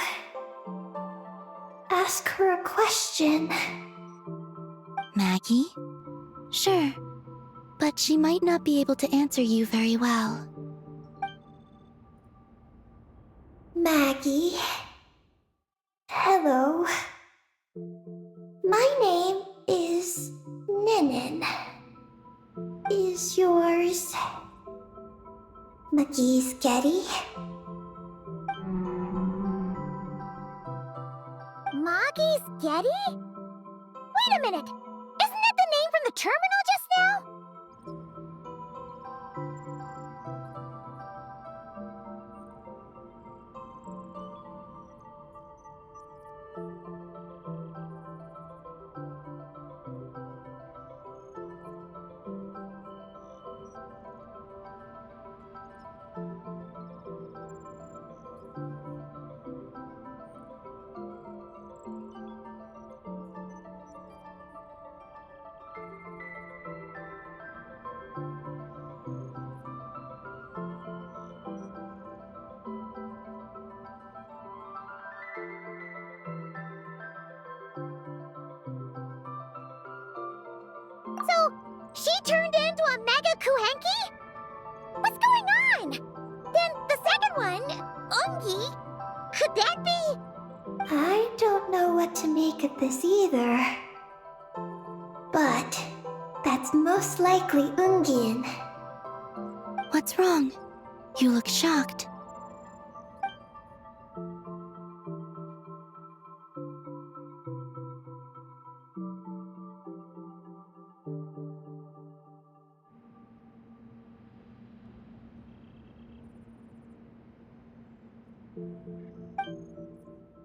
B: ask her a question. Maggie? Sure, but she might not be able to answer you very well. Maggie? Hello. My name is Ninin. Is yours McGee's Getty?
A: Maggie's Getty? Wait a minute! Isn't that the name from the terminal just now? So, she turned into a Mega Kuhenki? What's going on? Then the second one, Ungi, could that be?
B: I don't know what to make of this either. But that's most likely Ungin. What's wrong? You look shocked.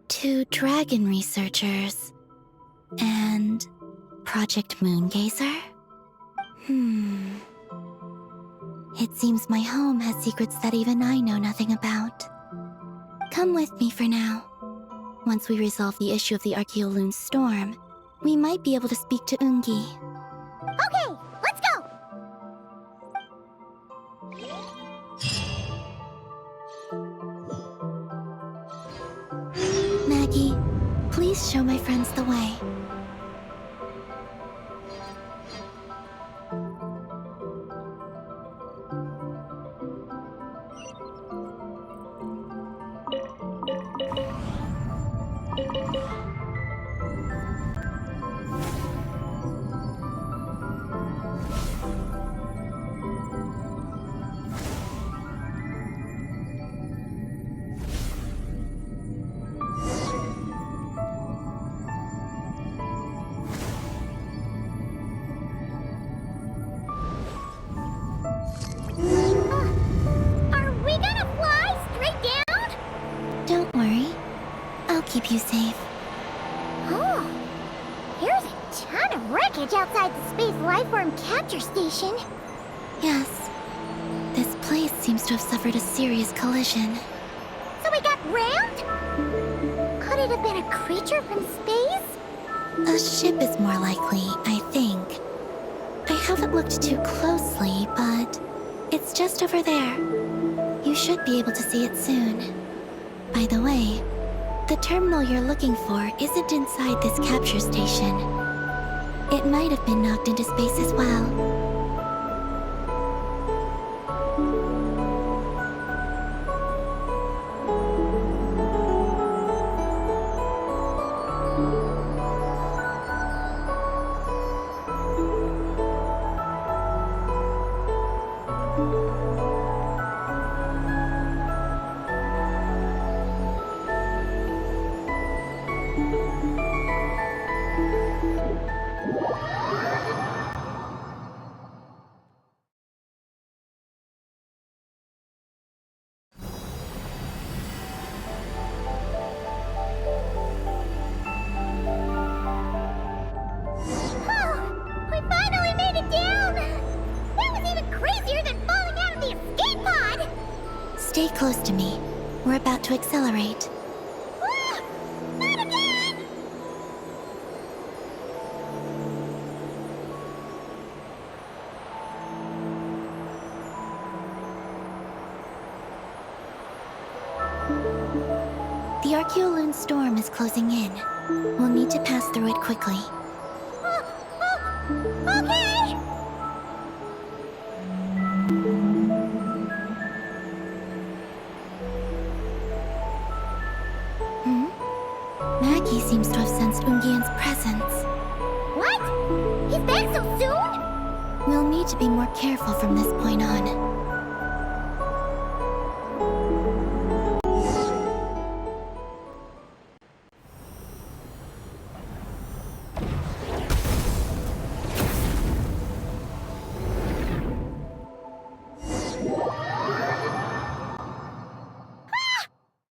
B: Two dragon researchers and Project Moongazer? It seems my home has secrets that even I know nothing about. Come with me for now. Once we resolve the issue of the Archaeoloon storm, we might be able to speak to Ungi.
A: Okay, let's go!
B: Maggie, please show my friends the way.
A: Are we gonna fly straight down?
B: Don't worry. I'll keep you safe.
A: Oh, here's a ton of wreckage outside the Space Lifeform Capture Station.
B: Yes. This place seems to have suffered a serious collision.
A: So we got rammed? Could it have been a creature from space?
B: A ship is more likely, I think. I haven't looked too closely, but it's just over there. You should be able to see it soon. By the way, The terminal you're looking for isn't inside this capture station. It might have been knocked into space as well.
A: Oh, we finally made it down! That was even crazier than falling out of the escape pod!
B: Stay close to me. We're about to accelerate.
A: Ah, not again!
B: The Archeoloon storm is closing in. We'll need to pass through it quickly.
A: Okay!
B: Maggie seems to have sensed Ungian's presence.
A: What? He's back so soon?
B: We'll need to be more careful from this point on.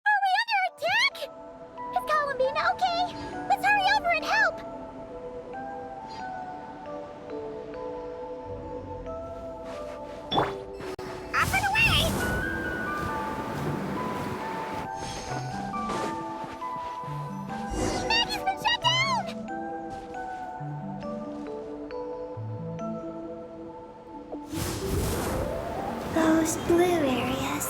A: Are we under attack? Is Columbine okay? Let's hurry over and help! Up and away! Maggie's been shut down!
B: Those blue areas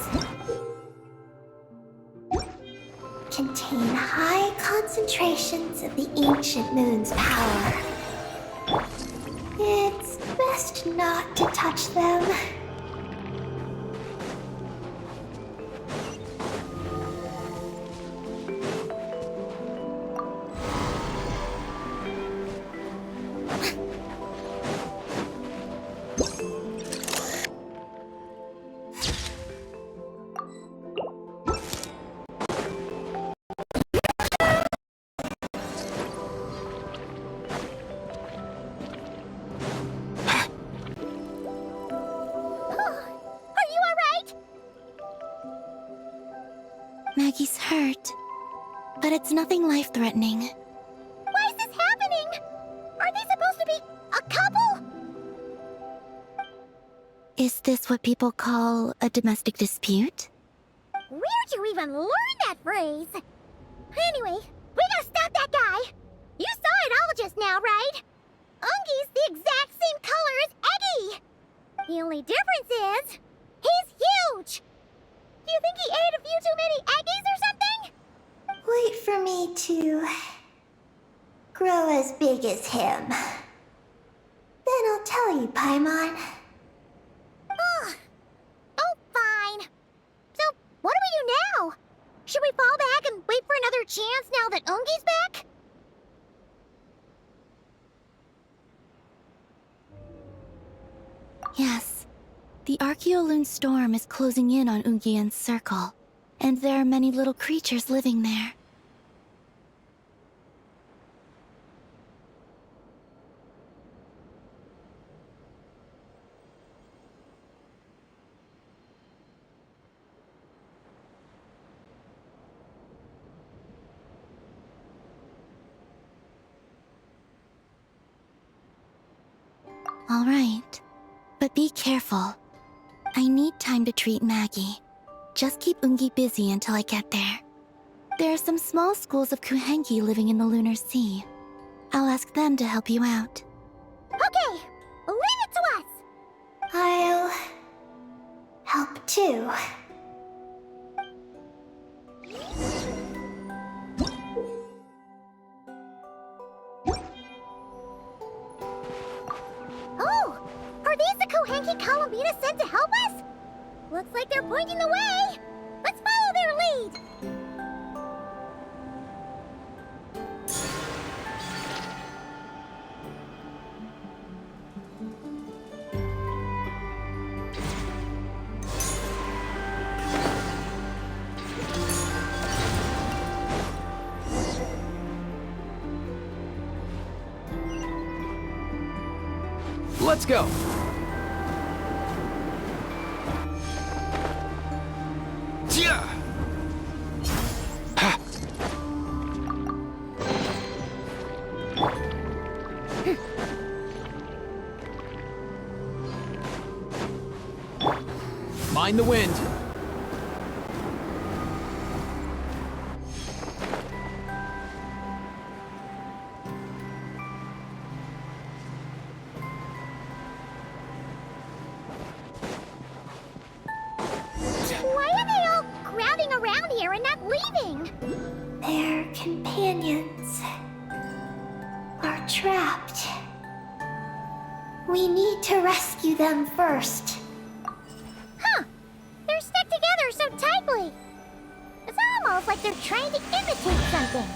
B: contain high concentrations of the ancient moon's power. It's best not to touch them.
A: Are you alright?
B: Maggie's hurt, but it's nothing life-threatening.
A: Why is this happening? Are they supposed to be a couple?
B: Is this what people call a domestic dispute?
A: Where'd you even learn that phrase? Anyway, we gotta stop that guy. You saw it all just now, right? Ungi's the exact same color as Eggy. The only difference is, he's huge. Do you think he ate a few too many Eggies or something?
B: Wait for me to grow as big as him. Then I'll tell you, Paimon.
A: Ugh. Oh, fine. So, what do we do now? Should we fall back and wait for another chance now that Ungi's back?
B: Yes. The Archeoloon storm is closing in on Ungian's circle, and there are many little creatures living there. All right, but be careful. I need time to treat Maggie. Just keep Ungi busy until I get there. There are some small schools of Kuhenki living in the Lunar Sea. I'll ask them to help you out.
A: Okay, leave it to us.
B: I'll help too.
A: Kohenki Kalamita sent to help us? Looks like they're pointing the way. Let's follow their lead.
C: Let's go. Yeah. Ha. Mind the wind.
A: Why are they all crowding around here and not leaving?
B: Their companions are trapped. We need to rescue them first.
A: Huh. They're stuck together so tightly. It's almost like they're trying to imitate something.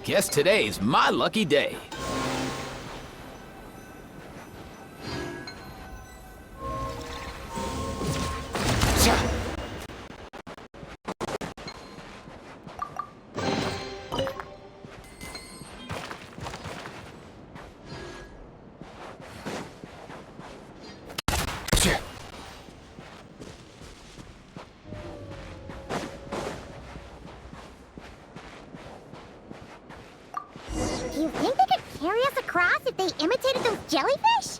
C: Guess today's my lucky day.
A: Do you think they could carry us across if they imitated those jellyfish?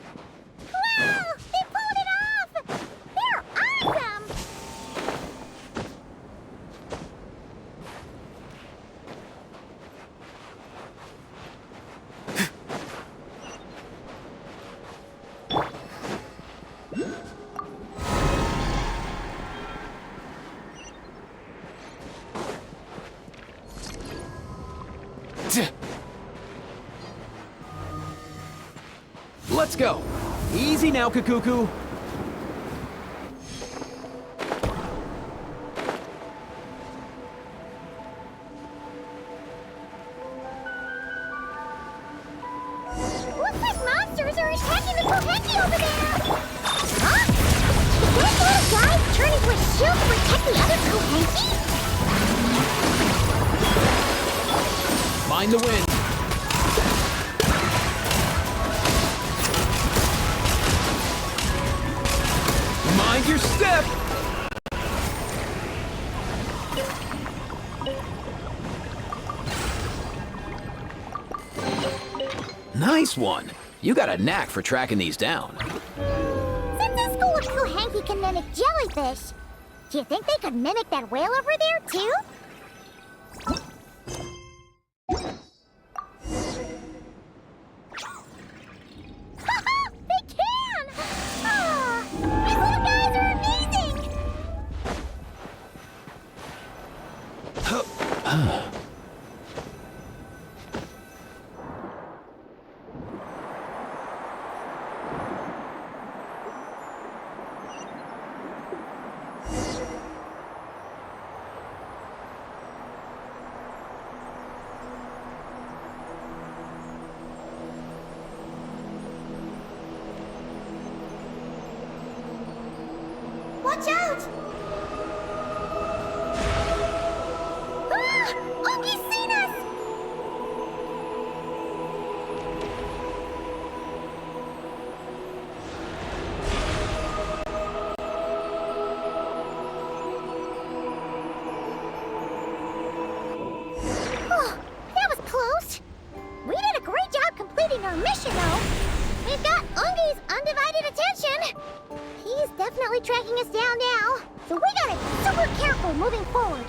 A: Wow! They pulled it off! They're awesome!
C: Let's go. Easy now, Kakuku.
A: Looks like monsters are attacking the Kohenki over there! Huh? Did those little guys turn into a shield to protect the other Kohenki?
C: Mind the wind. Mind your step! Nice one. You got a knack for tracking these down.
A: Since this school of Kohenki can mimic jellyfish, do you think they could mimic that whale over there, too? They can! Ah, these little guys are amazing! Watch out! Ah! Oki's seen us! Oh, that was close. We did a great job completing our mission, though. We've got Ungi's undivided attention. He's definitely tracking us down now, so we gotta be super careful moving forward.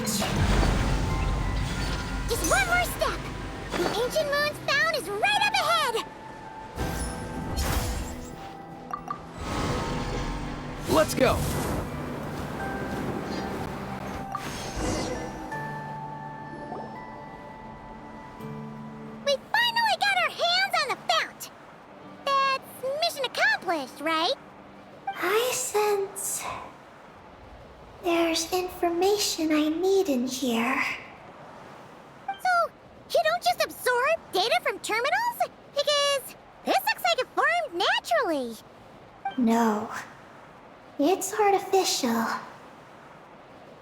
A: much! Just one more step! The ancient moon's found is right up ahead!
C: Let's go!
A: We finally got our hands on the fount! That's mission accomplished, right?
B: I sense there's information I need in here.
A: So, you don't just absorb data from terminals? Because this looks like it formed naturally.
B: No, it's artificial.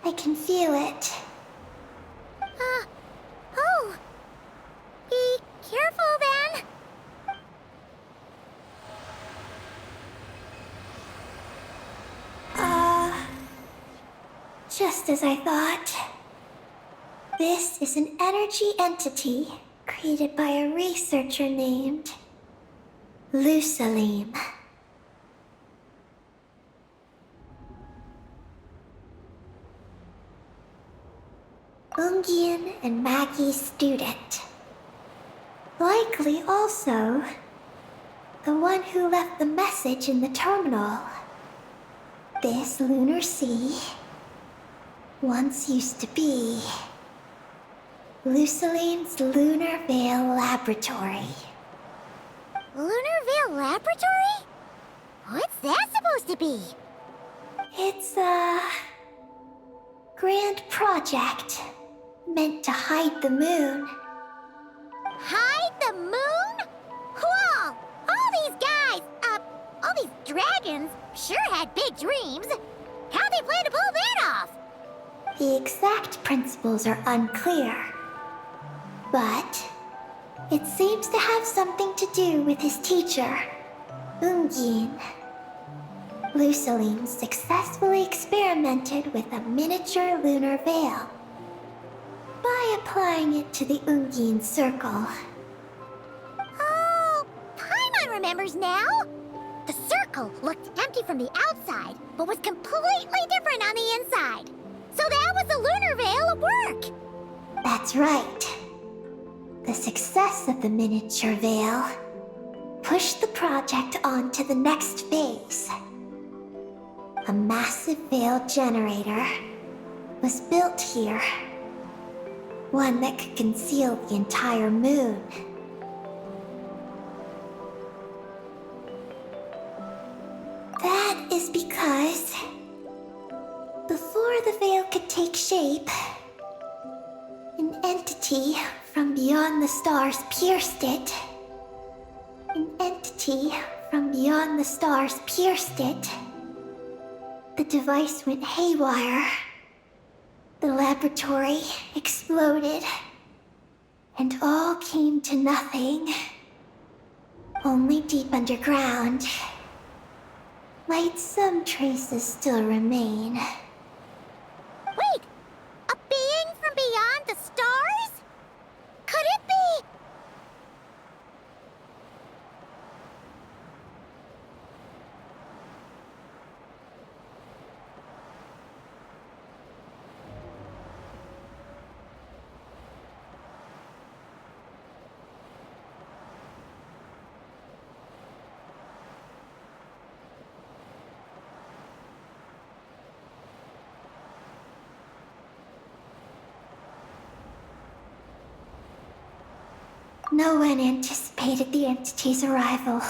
B: I can feel it.
A: Oh. Be careful then.
B: Just as I thought. This is an energy entity created by a researcher named Lusalim. Ungian and Maggie's student. Likely also the one who left the message in the terminal. This lunar sea once used to be Lusalim's Lunar Veil Laboratory.
A: Lunar Veil Laboratory? What's that supposed to be?
B: It's a grand project meant to hide the moon.
A: Hide the moon? Whoa! All these guys, all these dragons sure had big dreams. How'd they plan to pull that off?
B: The exact principles are unclear, but it seems to have something to do with his teacher, Ungin. Lusalim successfully experimented with a miniature lunar veil by applying it to the Ungin circle.
A: Oh, Paimon remembers now. The circle looked empty from the outside, but was completely different on the inside. So that was the lunar veil at work.
B: That's right. The success of the miniature veil pushed the project on to the next phase. A massive veil generator was built here. One that could conceal the entire moon. That is because before the veil could take shape, an entity from beyond the stars pierced it. An entity from beyond the stars pierced it. The device went haywire. The laboratory exploded. And all came to nothing. Only deep underground might some traces still remain.
A: Wait, a being from beyond the stars? Could it be?
B: No one anticipated the entity's arrival,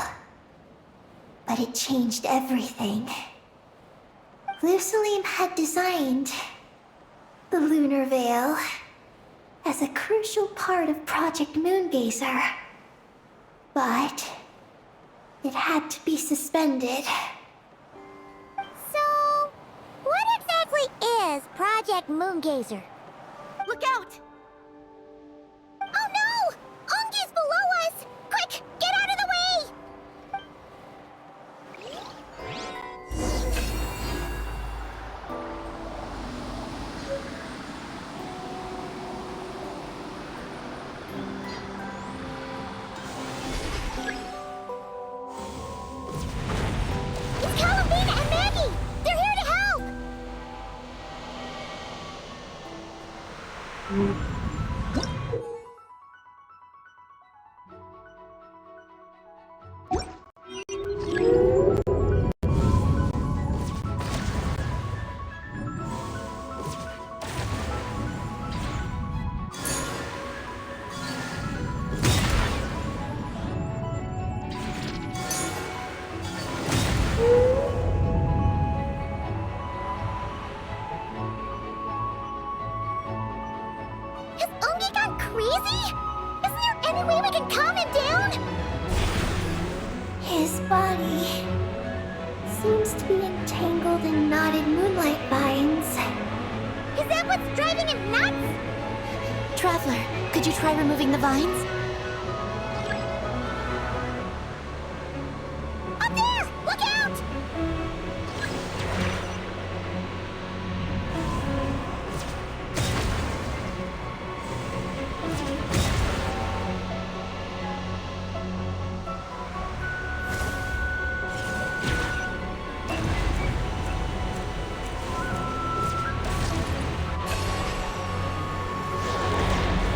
B: but it changed everything. Lusalim had designed the lunar veil as a crucial part of Project Moongazer, but it had to be suspended.
A: So, what exactly is Project Moongazer? Look out! Oh no! Ungi's below us! Quick, get out of the way! It's Columbina and Maggie! They're here to help! Has Ungi gone crazy? Isn't there any way we can calm him down?
B: His body seems to be entangled in knotted moonlight vines.
A: Is that what's driving him nuts?
E: Traveler, could you try removing the vines?
A: Up there! Look out!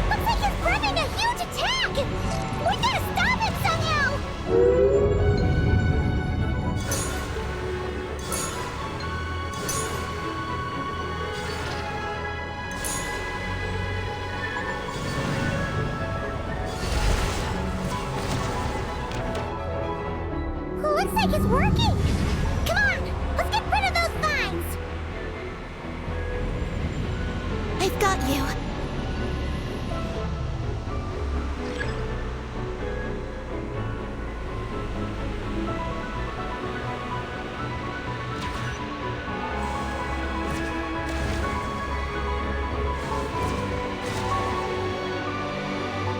A: Looks like he's planning a huge attack! We gotta stop him somehow! Looks like it's working! Come on, let's get rid of those vines!
E: I've got you.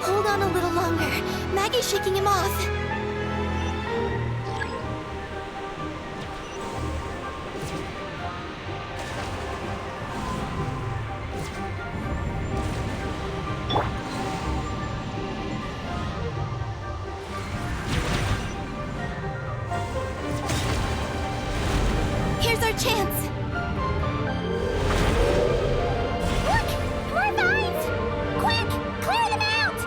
E: Hold on a little longer. Maggie's shaking him off. Here's our chance.
A: Look! More vines! Quick! Clear them out!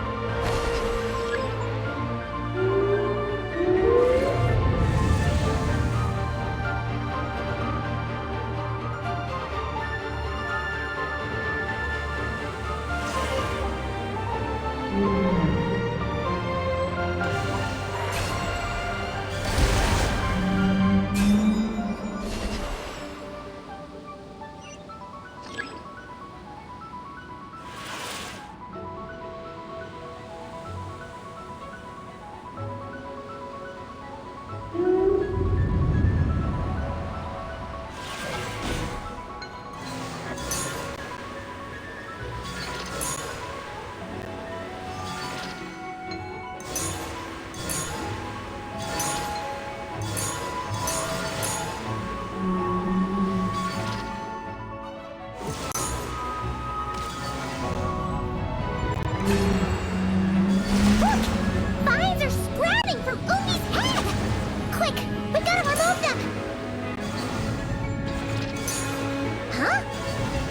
A: Look! Vines are sprouting from Umi's head! Quick! We gotta remove them! Huh?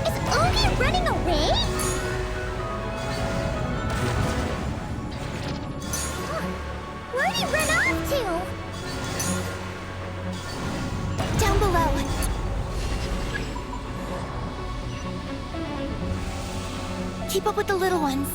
A: Is Umi running away? Where'd he run off to?
E: Down below. Keep up with the little ones.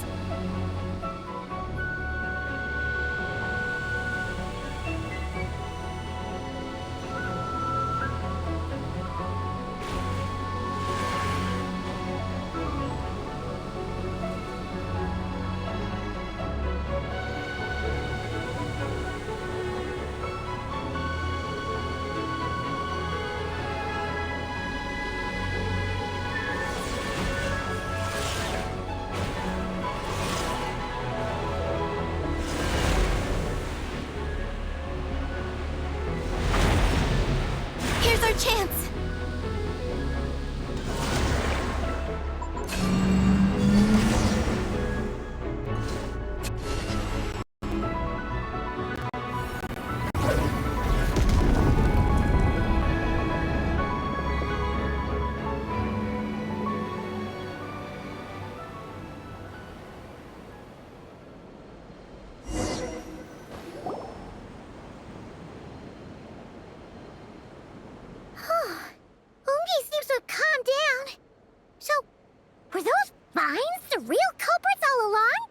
A: real culprits all along?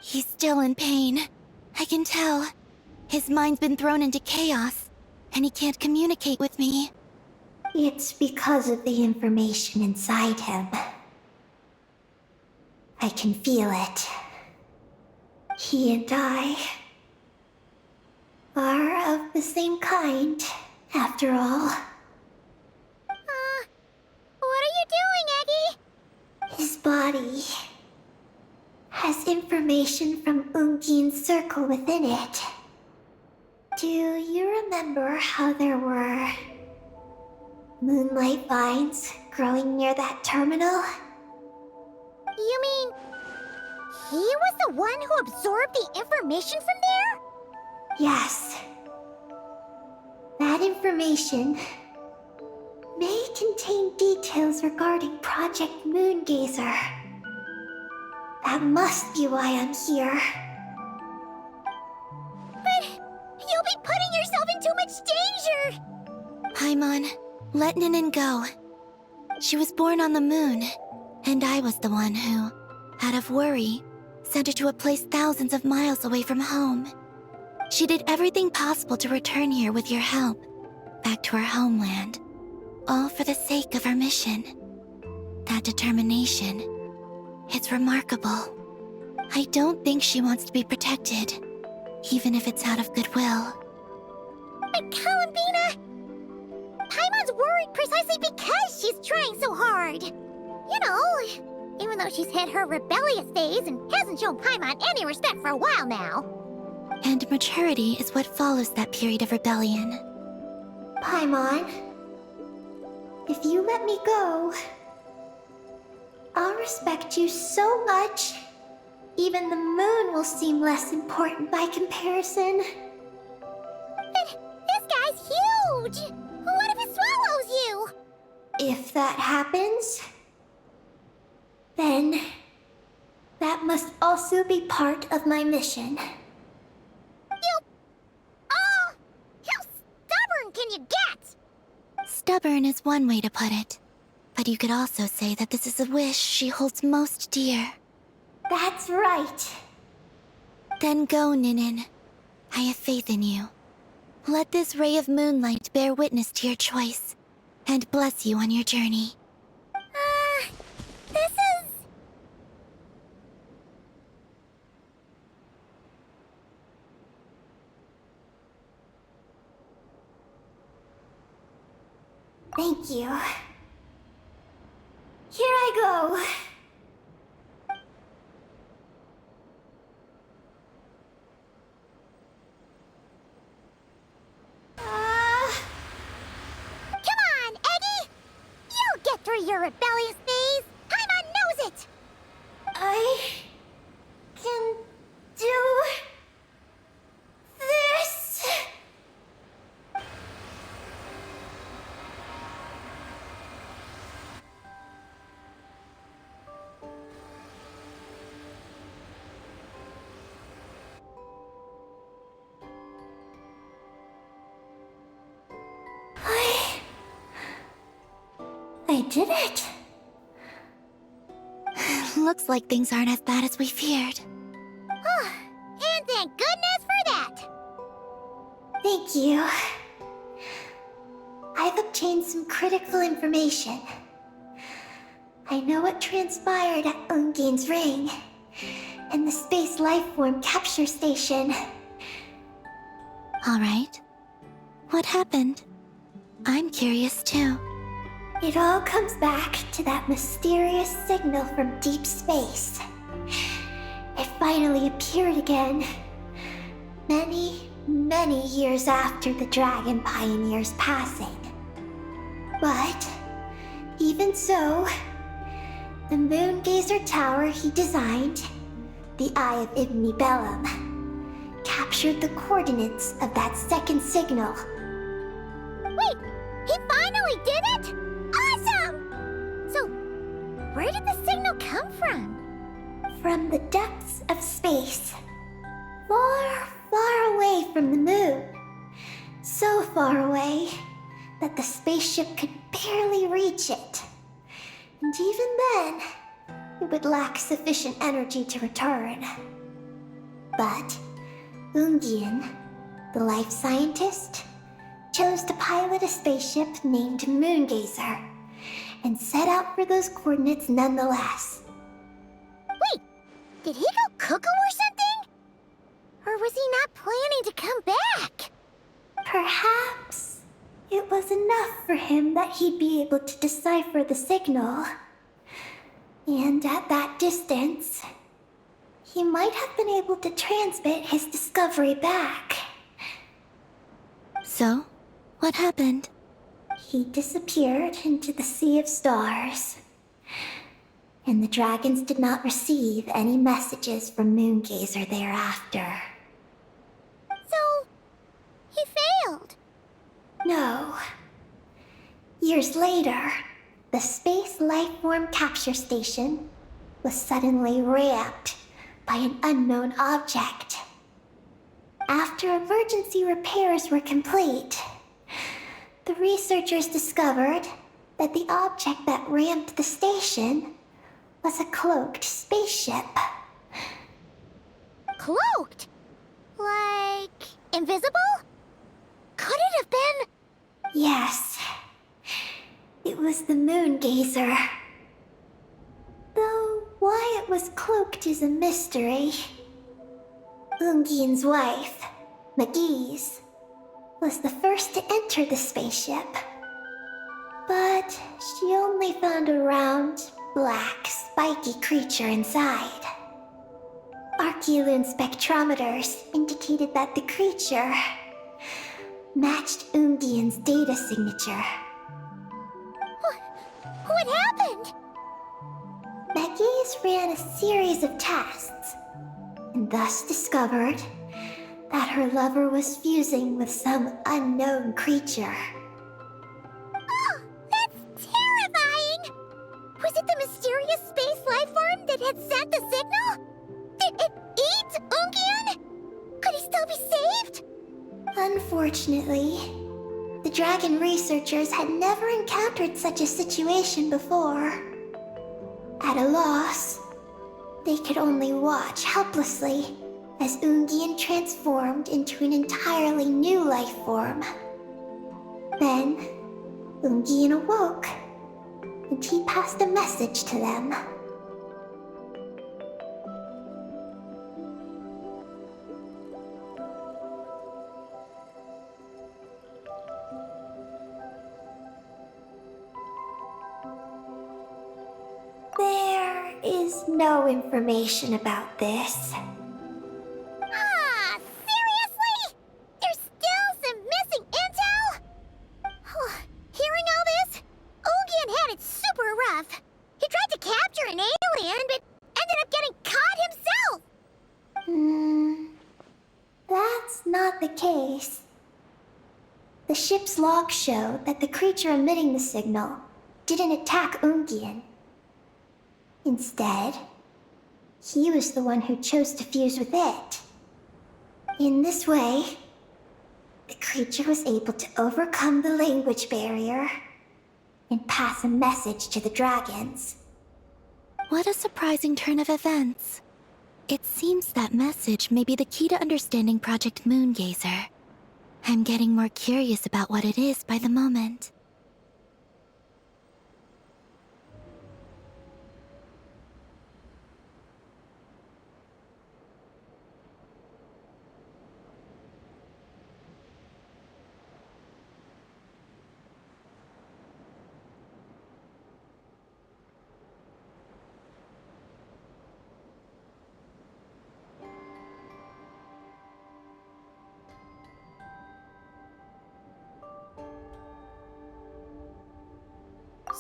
E: He's still in pain. I can tell. His mind's been thrown into chaos, and he can't communicate with me.
B: It's because of the information inside him. I can feel it. He and I are of the same kind, after all.
A: What are you doing, Eggy?
B: His body has information from Ungin's circle within it. Do you remember how there were moonlight vines growing near that terminal?
A: You mean he was the one who absorbed the information from there?
B: Yes. That information may contain details regarding Project Moongazer. That must be why I'm here.
A: But you'll be putting yourself in too much danger!
E: Paimon, let Ninin go. She was born on the moon, and I was the one who, out of worry, sent her to a place thousands of miles away from home. She did everything possible to return here with your help, back to her homeland, all for the sake of her mission. That determination, it's remarkable. I don't think she wants to be protected, even if it's out of goodwill.
A: But Columbina, Paimon's worried precisely because she's trying so hard. You know, even though she's hit her rebellious phase and hasn't shown Paimon any respect for a while now.
E: And maturity is what follows that period of rebellion.
B: Paimon, if you let me go, I'll respect you so much, even the moon will seem less important by comparison.
A: But this guy's huge! What if it swallows you?
B: If that happens, then that must also be part of my mission.
A: How stubborn can you get?
E: Stubborn is one way to put it. But you could also say that this is a wish she holds most dear.
B: That's right.
E: Then go, Ninin. I have faith in you. Let this ray of moonlight bear witness to your choice, and bless you on your journey.
A: This is...
B: Thank you. Here I go.
A: Come on, Eggy! You'll get through your rebellious phase! Paimon knows it!
B: I can do this. I did it.
E: Looks like things aren't as bad as we feared.
A: And thank goodness for that!
B: Thank you. I've obtained some critical information. I know what transpired at Ungin's ring and the space lifeform capture station.
E: All right. What happened? I'm curious too.
B: It all comes back to that mysterious signal from deep space. It finally appeared again. Many years after the Dragon Pioneer's passing. But, even so, the Moongazer Tower he designed, the Eye of Ibn Bellum, captured the coordinates of that second signal.
A: Wait, he finally did it? Awesome! So, where did the signal come from?
B: From the depths of space. Far away from the moon. So far away that the spaceship could barely reach it. And even then, it would lack sufficient energy to return. But Ungian, the life scientist, chose to pilot a spaceship named Moongazer and set out for those coordinates nonetheless.
A: Wait, did he go cuckoo or something? Or was he not planning to come back?
B: Perhaps it was enough for him that he'd be able to decipher the signal. And at that distance, he might have been able to transmit his discovery back.
E: So, what happened?
B: He disappeared into the sea of stars. And the dragons did not receive any messages from Moongazer thereafter.
A: So, he failed.
B: No. Years later, the Space Lifeform Capture Station was suddenly ramped by an unknown object. After emergency repairs were complete, the researchers discovered that the object that ramped the station was a cloaked spaceship.
A: Cloaked? Like, invisible? Could it have been?
B: Yes. It was the Moongazer. Though why it was cloaked is a mystery. Ungian's wife, McGee's, was the first to enter the spaceship. But she only found a round, black, spiky creature inside. Archeolune spectrometers indicated that the creature matched Ungian's data signature.
A: What happened?
B: McGee's ran a series of tests, and thus discovered that her lover was fusing with some unknown creature.
A: Oh, that's terrifying! Was it the mysterious space life form that had sent the signal? Did it eat Ungian? Could he still be saved?
B: Unfortunately, the dragon researchers had never encountered such a situation before. At a loss, they could only watch helplessly as Ungian transformed into an entirely new life form. Then, Ungian awoke, and he passed a message to them. There is no information about this.
A: Ah, seriously? There's still some missing intel? Hearing all this, Ungian had it super rough. He tried to capture an alien, but ended up getting caught himself.
B: That's not the case. The ship's logs show that the creature emitting the signal didn't attack Ungian. Instead, he was the one who chose to fuse with it. In this way, the creature was able to overcome the language barrier and pass a message to the dragons.
E: What a surprising turn of events. It seems that message may be the key to understanding Project Moongazer. I'm getting more curious about what it is by the moment.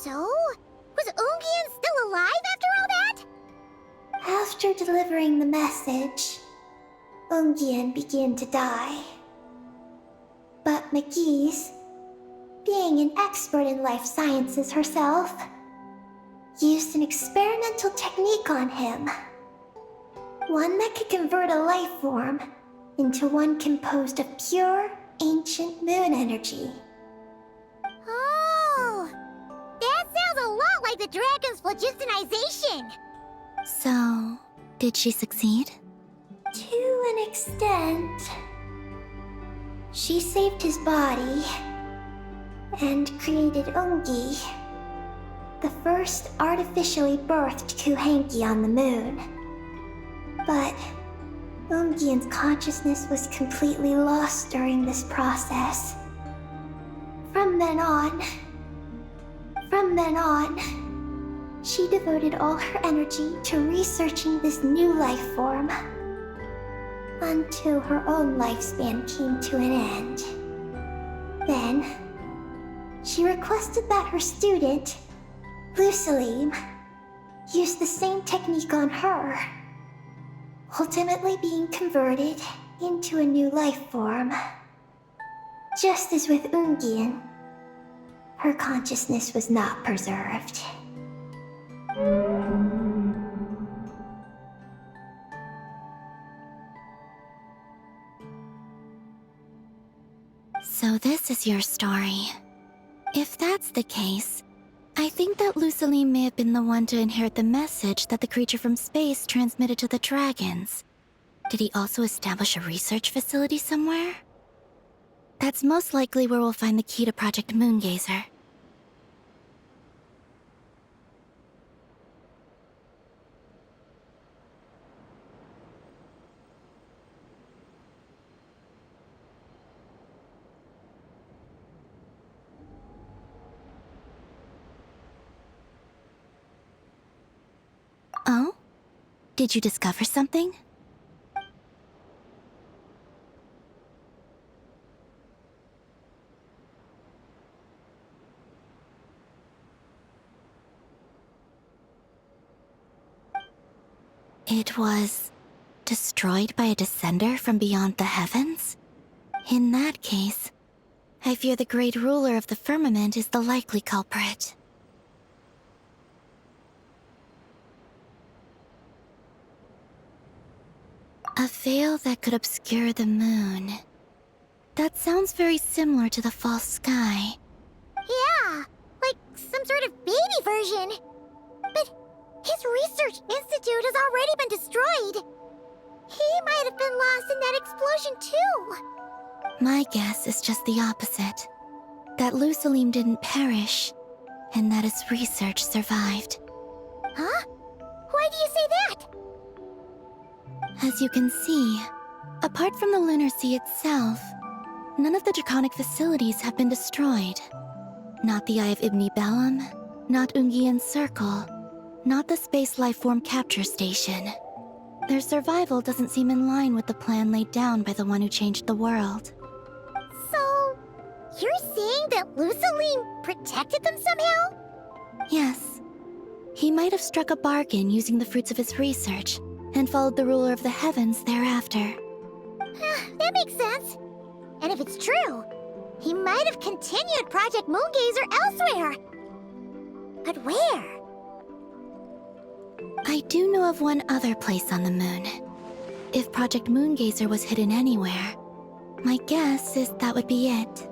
A: So, was Ungian still alive after all that?
B: After delivering the message, Ungian began to die. But McGee's, being an expert in life sciences herself, used an experimental technique on him. One that could convert a life form into one composed of pure, ancient moon energy.
A: Oh, that sounds a lot like the dragon's phlogistonization.
E: So, did she succeed?
B: To an extent. She saved his body and created Ungi, the first artificially birthed Kuhanki on the moon. But Ungian's consciousness was completely lost during this process. From then on, she devoted all her energy to researching this new life form until her own lifespan came to an end. Then, she requested that her student, Lusalim, use the same technique on her, ultimately being converted into a new life form. Just as with Ungian, her consciousness was not preserved.
E: So this is your story. If that's the case, I think that Lusaline may have been the one to inherit the message that the creature from space transmitted to the dragons. Did he also establish a research facility somewhere? That's most likely where we'll find the key to Project Moongazer. Oh? Did you discover something? It was destroyed by a descender from beyond the heavens? In that case, I fear the great ruler of the firmament is the likely culprit. A veil that could obscure the moon. That sounds very similar to the false sky.
A: Yeah, like some sort of baby version. But his research institute has already been destroyed. He might have been lost in that explosion too.
E: My guess is just the opposite. That Lusalim didn't perish, and that his research survived.
A: Huh? Why do you say that?
E: As you can see, apart from the Lunar Sea itself, none of the draconic facilities have been destroyed. Not the Eye of Ibni Bellum, not Ungian's Circle, not the Space Lifeform Capture Station. Their survival doesn't seem in line with the plan laid down by the one who changed the world.
A: So, you're saying that Lusaline protected them somehow?
E: Yes. He might have struck a bargain using the fruits of his research, and followed the ruler of the heavens thereafter.
A: That makes sense. And if it's true, he might have continued Project Moongazer elsewhere. But where?
E: I do know of one other place on the moon. If Project Moongazer was hidden anywhere, my guess is that would be it.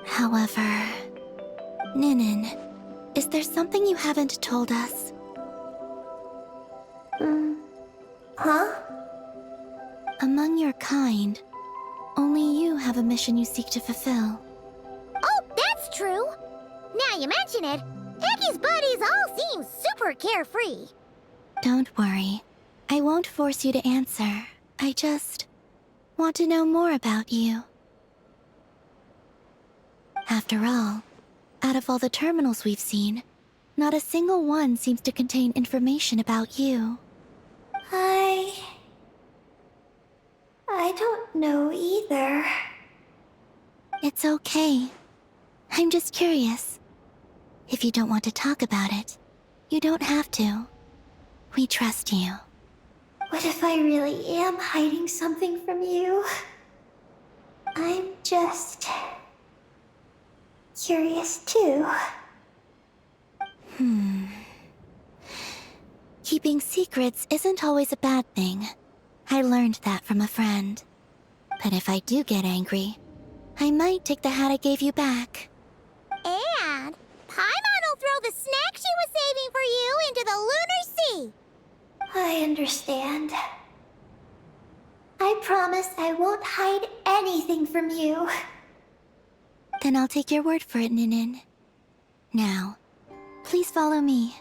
E: However, Ninin, is there something you haven't told us?
B: Huh?
E: Among your kind, only you have a mission you seek to fulfill.
A: Oh, that's true. Now you mention it, Ecky's buddies all seem super carefree.
E: Don't worry. I won't force you to answer. I just want to know more about you. After all, out of all the terminals we've seen, not a single one seems to contain information about you.
B: I don't know either.
E: It's okay. I'm just curious. If you don't want to talk about it, you don't have to. We trust you.
B: What if I really am hiding something from you? I'm just curious too.
E: Keeping secrets isn't always a bad thing. I learned that from a friend. But if I do get angry, I might take the hat I gave you back.
A: And Paimon will throw the snack she was saving for you into the Lunar Sea.
B: understand. I promise I won't hide anything from you.
E: Then I'll take your word for it, Ninin. Now, please follow me.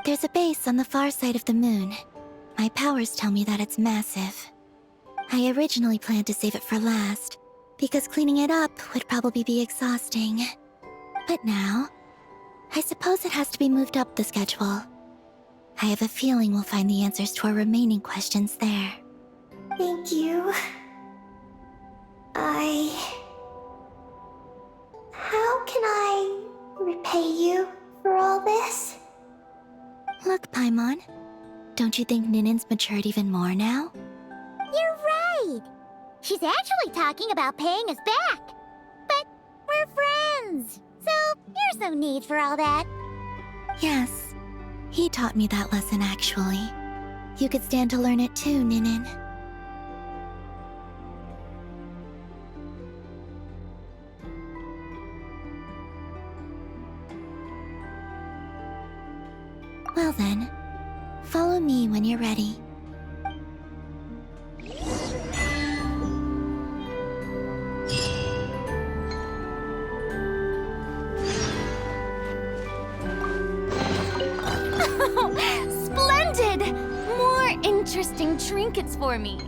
E: There's a base on the far side of the moon. My powers tell me that it's massive. I originally planned to save it for last, because cleaning it up would probably be exhausting. But now, I suppose it has to be moved up the schedule. I have a feeling we'll find the answers to our remaining questions there.
B: Thank you. How can I repay you for all this?
E: Look, Paimon, don't you think Ninin's matured even more now?
A: You're right. She's actually talking about paying us back. But we're friends, so there's no need for all that.
E: Yes, he taught me that lesson actually. You could stand to learn it too, Ninin. Well then, follow me when you're ready.
H: Splendid! More interesting trinkets for me.